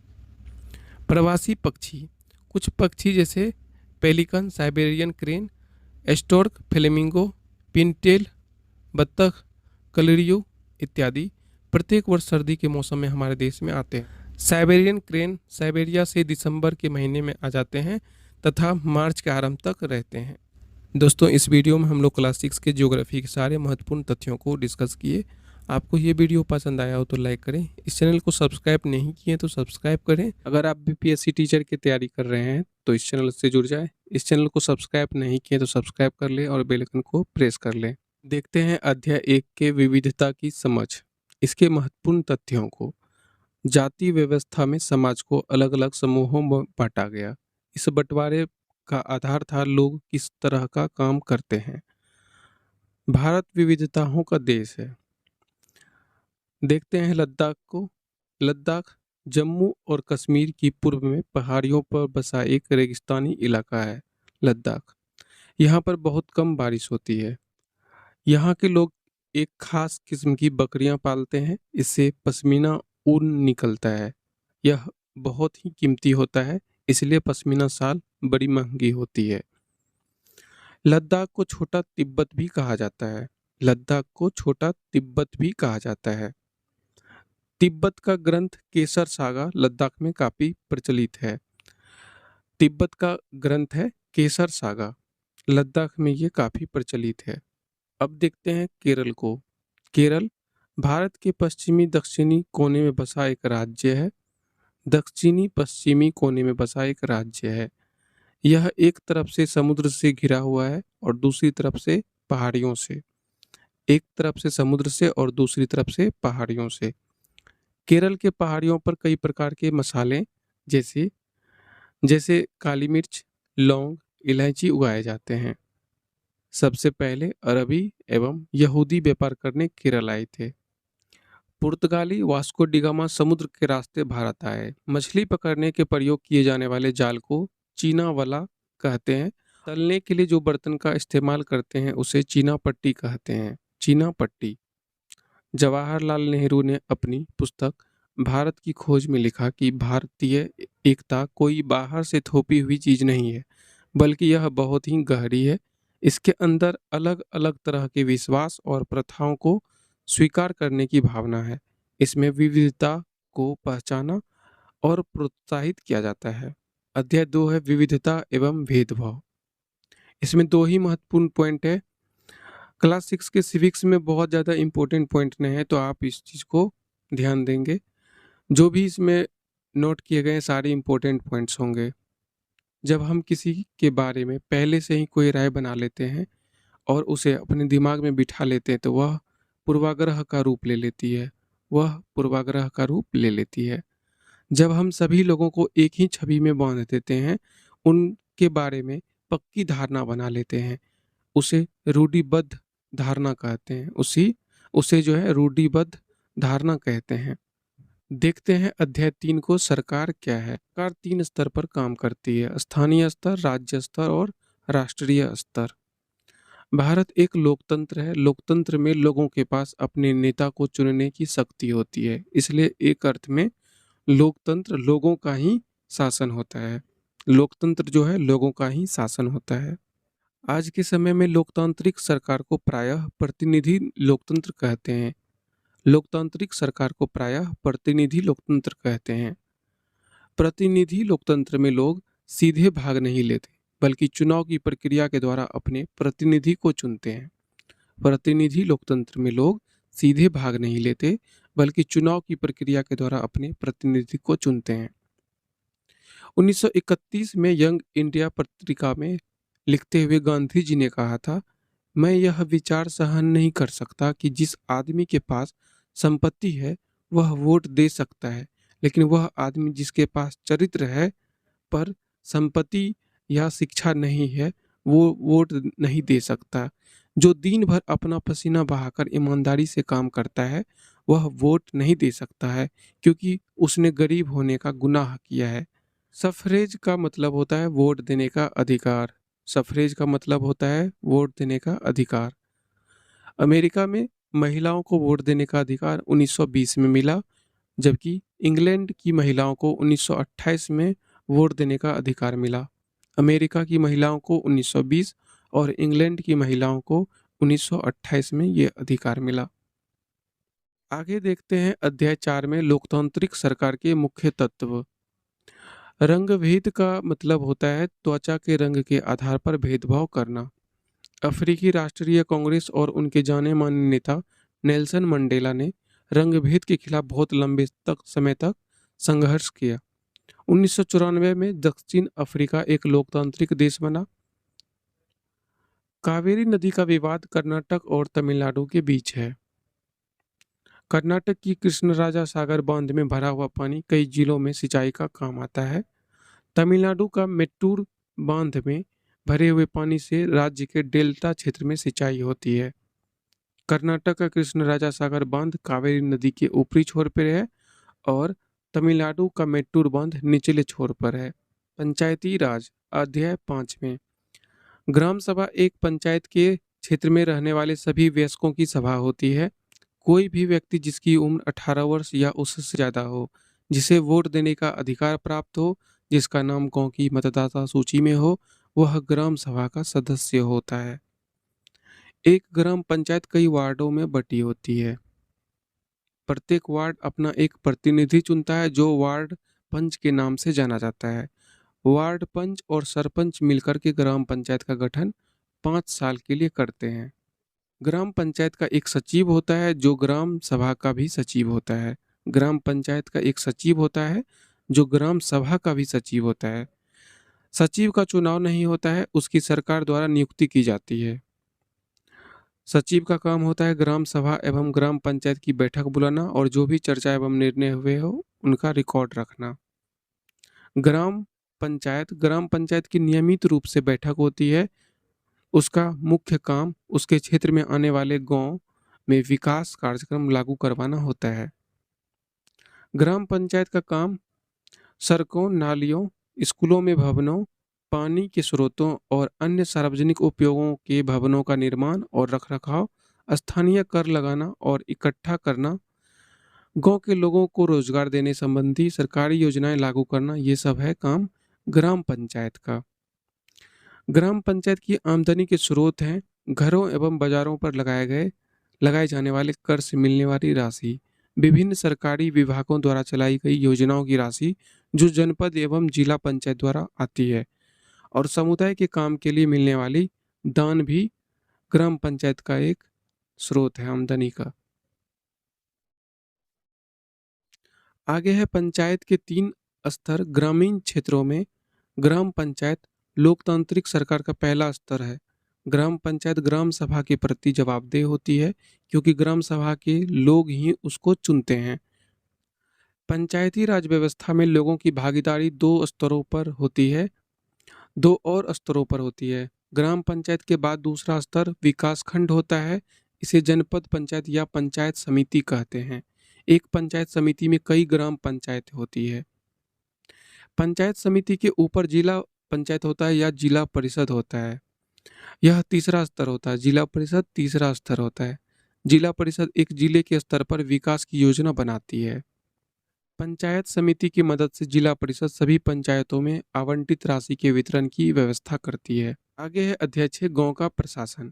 प्रवासी पक्षी। कुछ पक्षी जैसे pelican, Siberian crane, stork, flamingo, pintail, बत्तख, कलरियो इत्यादि प्रत्येक वर्ष सर्दी के मौसम में हमारे देश में आते हैं। साइबेरियन क्रेन साइबेरिया से दिसंबर के महीने में आ जाते हैं तथा मार्च के आरंभ तक रहते हैं। दोस्तों, इस वीडियो में हम लोग क्लास 6 के ज्योग्राफी के सारे महत्वपूर्ण तथ्यों को डिस्कस किए। आपको ये वीडियो पसंद आया हो तो लाइक करें। इस चैनल को सब्सक्राइब नहीं किए तो सब्सक्राइब करें। अगर आप बीपीएससी टीचर की तैयारी कर रहे हैं तो इस चैनल से जुड़ जाए। इस चैनल को सब्सक्राइब नहीं किए तो सब्सक्राइब कर ले और बेल आइकन को प्रेस कर लें। देखते हैं अध्याय 1 के विविधता की समझ। इसके महत्वपूर्ण तथ्यों को। जाति व्यवस्था में समाज को अलग अलग समूहों में बांटा गया। इस बंटवारे का आधार था लोग किस तरह का काम करते हैं। भारत विविधताओं का देश है। देखते हैं लद्दाख को। लद्दाख जम्मू और कश्मीर की पूर्व में पहाड़ियों पर बसा एक रेगिस्तानी इलाका है। लद्दाख यहाँ पर बहुत कम बारिश होती है। यहाँ के लोग एक खास किस्म की बकरियां पालते हैं। इससे पश्मीना ऊन निकलता है। यह बहुत ही कीमती होता है, इसलिए पश्मीना शाल बड़ी महंगी होती है। लद्दाख को छोटा तिब्बत भी कहा जाता है। लद्दाख को छोटा तिब्बत भी कहा जाता है। तिब्बत का ग्रंथ केसर सागा लद्दाख में काफी प्रचलित है। तिब्बत का ग्रंथ है केसर सागा, लद्दाख में ये काफी प्रचलित है। अब देखते हैं केरल को। केरल भारत के पश्चिमी दक्षिणी कोने में बसा एक राज्य है। दक्षिणी पश्चिमी कोने में बसा एक राज्य है। यह एक तरफ से समुद्र से घिरा हुआ है और दूसरी तरफ से पहाड़ियों से। एक तरफ से समुद्र से और दूसरी तरफ से पहाड़ियों से। केरल के पहाड़ियों पर कई प्रकार के मसाले जैसे जैसे काली मिर्च, लौंग, इलायची उगाए जाते हैं। सबसे पहले अरबी एवं यहूदी व्यापार करने केरल आए थे। पुर्तगाली वास्को डिगामा समुद्र के रास्ते भारत आए। मछली पकड़ने के प्रयोग किए जाने वाले जाल को चीना वाला कहते हैं। तलने के लिए जो बर्तन का इस्तेमाल करते हैं उसे चीना पट्टी कहते हैं। चीना पट्टी। जवाहरलाल नेहरू ने अपनी पुस्तक भारत की खोज में लिखा कि भारतीय एकता कोई बाहर से थोपी हुई चीज नहीं है, बल्कि यह बहुत ही गहरी है। इसके अंदर अलग अलग तरह के विश्वास और प्रथाओं को स्वीकार करने की भावना है। इसमें विविधता को पहचाना और प्रोत्साहित किया जाता है। अध्याय 2 है विविधता एवं भेदभाव। इसमें 2 ही महत्वपूर्ण पॉइंट है। क्लास 6 के सिविक्स में बहुत ज़्यादा इम्पोर्टेंट पॉइंट नहीं है, तो आप इस चीज़ को ध्यान देंगे। जो भी इसमें नोट किए गए सारे इम्पोर्टेंट पॉइंट्स होंगे। जब हम किसी के बारे में पहले से ही कोई राय बना लेते हैं और उसे अपने दिमाग में बिठा लेते हैं तो वह पूर्वाग्रह का रूप ले लेती है वह पूर्वाग्रह का रूप ले लेती है। जब हम सभी लोगों को एक ही छवि में बांध देते हैं, उनके बारे में पक्की धारणा बना लेते हैं, उसे रूढ़िबद्ध धारणा कहते हैं। उसे जो है रूढ़िबद्ध धारणा कहते हैं। देखते हैं अध्याय 3 को। सरकार क्या है? सरकार 3 स्तर पर काम करती है: स्थानीय स्तर, राज्य स्तर और राष्ट्रीय स्तर। भारत एक लोकतंत्र है। लोकतंत्र में लोगों के पास अपने नेता को चुनने की शक्ति होती है। इसलिए एक अर्थ में लोकतंत्र लोगों का ही शासन होता है। लोकतंत्र जो है लोगों का ही शासन होता है। आज के समय में लोकतांत्रिक सरकार को प्रायः प्रतिनिधि लोकतंत्र कहते हैं। लोकतांत्रिक सरकार को प्रायः प्रतिनिधि लोकतंत्र कहते हैं। प्रतिनिधि लोकतंत्र में लोग सीधे भाग नहीं लेते, बल्कि चुनाव की प्रक्रिया के द्वारा अपने प्रतिनिधि को चुनते हैं। प्रतिनिधि लोकतंत्र में लोग सीधे भाग नहीं लेते, बल्कि चुनाव की प्रक्रिया के द्वारा अपने प्रतिनिधि को चुनते हैं। 1931 में यंग इंडिया पत्रिका में लिखते हुए गांधी जी ने कहा था, मैं यह विचार सहन नहीं कर सकता कि जिस आदमी के पास संपत्ति है वह वोट दे सकता है, लेकिन वह आदमी जिसके पास चरित्र है पर संपत्ति या शिक्षा नहीं है, वो वोट नहीं दे सकता। जो दिन भर अपना पसीना बहाकर ईमानदारी से काम करता है वह वोट नहीं दे सकता है, क्योंकि उसने गरीब होने का गुनाह किया है। सफरेज का मतलब होता है वोट देने का अधिकार। सफरेज का मतलब होता है वोट देने का अधिकार। अमेरिका में महिलाओं को वोट देने का अधिकार 1920 में मिला, जबकि इंग्लैंड की महिलाओं को 1928 में वोट देने का अधिकार मिला। अमेरिका की महिलाओं को 1920 और इंग्लैंड की महिलाओं को 1928 में ये अधिकार मिला। आगे देखते हैं अध्याय 4 में लोकतांत्रिक सरकार के मुख्य तत्व। रंग-भेद का मतलब होता है त्वचा के रंग के आधार पर भेदभाव करना। अफ्रीकी राष्ट्रीय कांग्रेस और उनके जाने-माने नेता नेल्सन मंडेला ने रंग-भेद के खिलाफ बहुत लंबे समय तक संघर्ष किया। 1994 में दक्षिण अफ्रीका एक लोकतांत्रिक देश बना। कावेरी नदी का विवाद कर्नाटक और तमिलनाडु के बीच है। कर्नाटक की कृष्णराजा सागर बांध में भरा हुआ पानी कई जिलों में सिंचाई का काम आता है। तमिलनाडु का मेट्टूर बांध में भरे हुए पानी से राज्य के डेल्टा क्षेत्र में सिंचाई होती है। कर्नाटक का कृष्णराजा सागर बांध कावेरी नदी के ऊपरी छोर पर है और तमिलनाडु का मेट्टूर बांध निचले छोर पर है। पंचायती राज अध्याय 5 में ग्राम सभा एक पंचायत के क्षेत्र में रहने वाले सभी वयस्कों की सभा होती है। कोई भी व्यक्ति जिसकी उम्र 18 वर्ष या उससे ज़्यादा हो, जिसे वोट देने का अधिकार प्राप्त हो, जिसका नाम गांव की मतदाता सूची में हो, वह ग्राम सभा का सदस्य होता है। एक ग्राम पंचायत कई वार्डों में बटी होती है। प्रत्येक वार्ड अपना एक प्रतिनिधि चुनता है जो वार्ड पंच के नाम से जाना जाता है। वार्ड पंच और सरपंच मिलकर के ग्राम पंचायत का गठन 5 साल के लिए करते हैं। ग्राम पंचायत का एक सचिव होता है जो ग्राम सभा का भी सचिव होता है। ग्राम पंचायत का एक सचिव होता है जो ग्राम सभा का भी सचिव होता है। सचिव का चुनाव नहीं होता है, उसकी सरकार द्वारा नियुक्ति की जाती है। सचिव का काम होता है ग्राम सभा एवं ग्राम पंचायत की बैठक बुलाना और जो भी चर्चा एवं निर्णय हुए हो उनका रिकॉर्ड रखना। ग्राम पंचायत की नियमित रूप से बैठक होती है। उसका मुख्य काम उसके क्षेत्र में आने वाले गांव में विकास कार्यक्रम लागू करवाना होता है। ग्राम पंचायत का काम सड़कों, नालियों, स्कूलों में भवनों, पानी के स्रोतों और अन्य सार्वजनिक उपयोगों के भवनों का निर्माण और रखरखाव, स्थानीय कर लगाना और इकट्ठा करना, गांव के लोगों को रोजगार देने संबंधी सरकारी योजनाएं लागू करना, ये सब है काम ग्राम पंचायत का। ग्राम पंचायत की आमदनी के स्रोत हैं घरों एवं बाजारों पर लगाए जाने वाले कर से मिलने वाली राशि, विभिन्न सरकारी विभागों द्वारा चलाई गई योजनाओं की राशि जो जनपद एवं जिला पंचायत द्वारा आती है, और समुदाय के काम के लिए मिलने वाली दान भी ग्राम पंचायत का एक स्रोत है आमदनी का। आगे है पंचायत के 3 स्तर। ग्रामीण क्षेत्रों में ग्राम पंचायत लोकतांत्रिक सरकार का पहला स्तर है। ग्राम पंचायत ग्राम सभा के प्रति जवाबदेह होती है, क्योंकि ग्राम सभा के लोग ही उसको चुनते हैं। पंचायती राज व्यवस्था में लोगों की भागीदारी दो स्तरों पर होती है, दो और स्तरों पर होती है। ग्राम पंचायत के बाद दूसरा स्तर विकास खंड होता है। इसे जनपद पंचायत या पंचायत समिति कहते हैं। एक पंचायत समिति में कई ग्राम पंचायत होती है। पंचायत समिति के ऊपर जिला पंचायत होता है या जिला परिषद होता है। यह तीसरा स्तर होता है। जिला परिषद तीसरा स्तर होता है। जिला परिषद एक जिले के स्तर पर विकास की योजना बनाती है। पंचायत समिति की मदद से जिला परिषद सभी पंचायतों में आवंटित राशि के वितरण की व्यवस्था करती है। आगे है अध्याय 6, गांव का प्रशासन।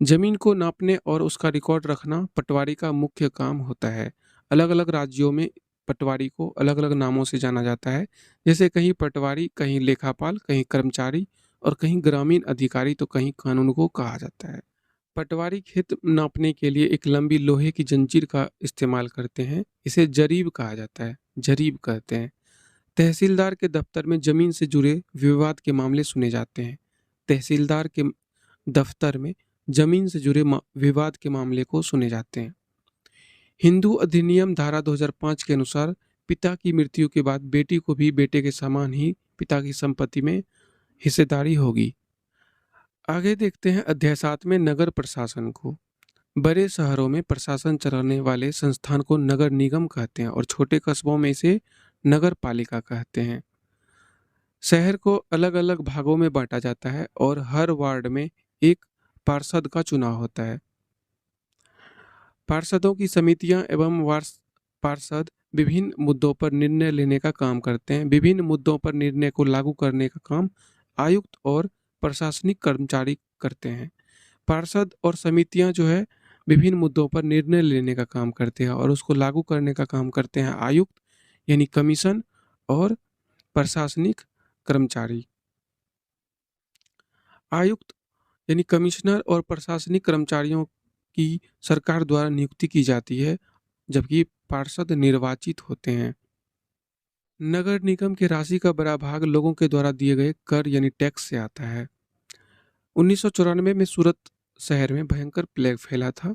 जमीन को नापने और उसका रिकॉर्ड रखना पटवारी का मुख्य काम होता है। अलग अलग राज्यों में पटवारी को अलग अलग नामों से जाना जाता है। जैसे कहीं पटवारी, कहीं लेखापाल, कहीं कर्मचारी और कहीं ग्रामीण अधिकारी, तो कहीं कानून को कहा जाता है। पटवारी खेत नापने के लिए एक लंबी लोहे की जंजीर का इस्तेमाल करते हैं। इसे जरीब कहा जाता है, जरीब कहते हैं। तहसीलदार के दफ्तर में जमीन से जुड़े विवाद के मामले सुने जाते हैं। तहसीलदार के दफ्तर में जमीन से जुड़े विवाद के मामले को सुने जाते हैं। हिंदू अधिनियम धारा 2005 के अनुसार पिता की मृत्यु के बाद बेटी को भी बेटे के समान ही पिता की संपत्ति में हिस्सेदारी होगी। आगे देखते हैं अध्याय 7 में नगर प्रशासन को। बड़े शहरों में प्रशासन चलाने वाले संस्थान को नगर निगम कहते हैं और छोटे कस्बों में इसे नगर पालिका कहते हैं। शहर को अलग अलग भागों में बांटा जाता है और हर वार्ड में एक पार्षद का चुनाव होता है। पार्षदों की समितियां एवं पार्षद विभिन्न मुद्दों पर निर्णय लेने का काम करते हैं। विभिन्न मुद्दों पर निर्णय को लागू करने का काम आयुक्त और प्रशासनिक कर्मचारी करते हैं। पार्षद और समितियां जो है विभिन्न मुद्दों पर निर्णय लेने का काम करते हैं और उसको लागू करने का काम करते हैं आयुक्त यानी कमीशन और प्रशासनिक कर्मचारी। आयुक्त यानी कमिश्नर और प्रशासनिक कर्मचारियों की सरकार द्वारा नियुक्ति की जाती है, जबकि पार्षद निर्वाचित होते हैं। नगर निगम की राशि का बड़ा भाग लोगों के द्वारा दिए गए कर यानी टैक्स से आता है। 1994 में सूरत शहर में भयंकर प्लेग फैला था।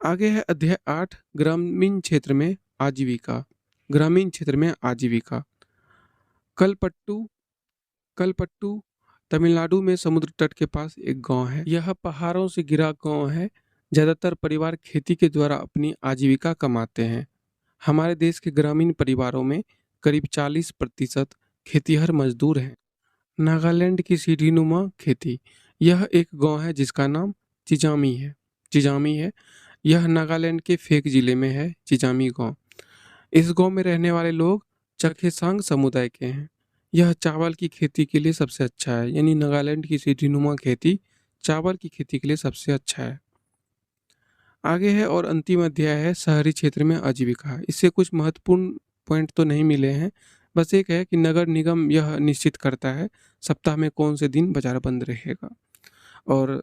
आगे है अध्याय 8, ग्रामीण क्षेत्र में आजीविका। ग्रामीण क्षेत्र में आजीविका। कलपट्टू कलपट्टू तमिलनाडु में समुद्र तट के पास एक गांव है। यह पहाड़ों से घिरा गांव है। ज़्यादातर परिवार खेती के द्वारा अपनी आजीविका कमाते हैं। हमारे देश के ग्रामीण परिवारों में करीब 40% खेतीहर मजदूर हैं। नागालैंड की सीढ़ीनुमा खेती। यह एक गांव है जिसका नाम चिजामी है। यह नागालैंड के फेक जिले में है, चिजामी गांव। इस गांव में रहने वाले लोग चखेसांग समुदाय के हैं। यह चावल की खेती के लिए सबसे अच्छा है, यानी नागालैंड की सीढ़ीनुमा खेती चावल की खेती के लिए सबसे अच्छा है। आगे है और अंतिम अध्याय है शहरी क्षेत्र में आजीविका। इससे कुछ महत्वपूर्ण पॉइंट तो नहीं मिले हैं, बस एक है कि नगर निगम यह निश्चित करता है सप्ताह में कौन से दिन बाजार बंद रहेगा और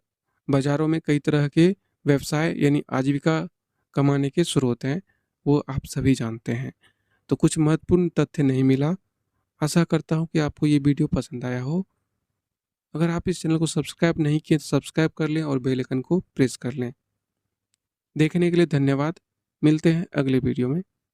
बाजारों में कई तरह के व्यवसाय यानी आजीविका कमाने के स्रोत हैं, वो आप सभी जानते हैं। तो कुछ महत्वपूर्ण तथ्य नहीं मिला। आशा करता हूँ कि आपको ये वीडियो पसंद आया हो। अगर आप इस चैनल को सब्सक्राइब नहीं किए तो सब्सक्राइब कर लें और बेल आइकन को प्रेस कर लें। देखने के लिए धन्यवाद। मिलते हैं अगले वीडियो में।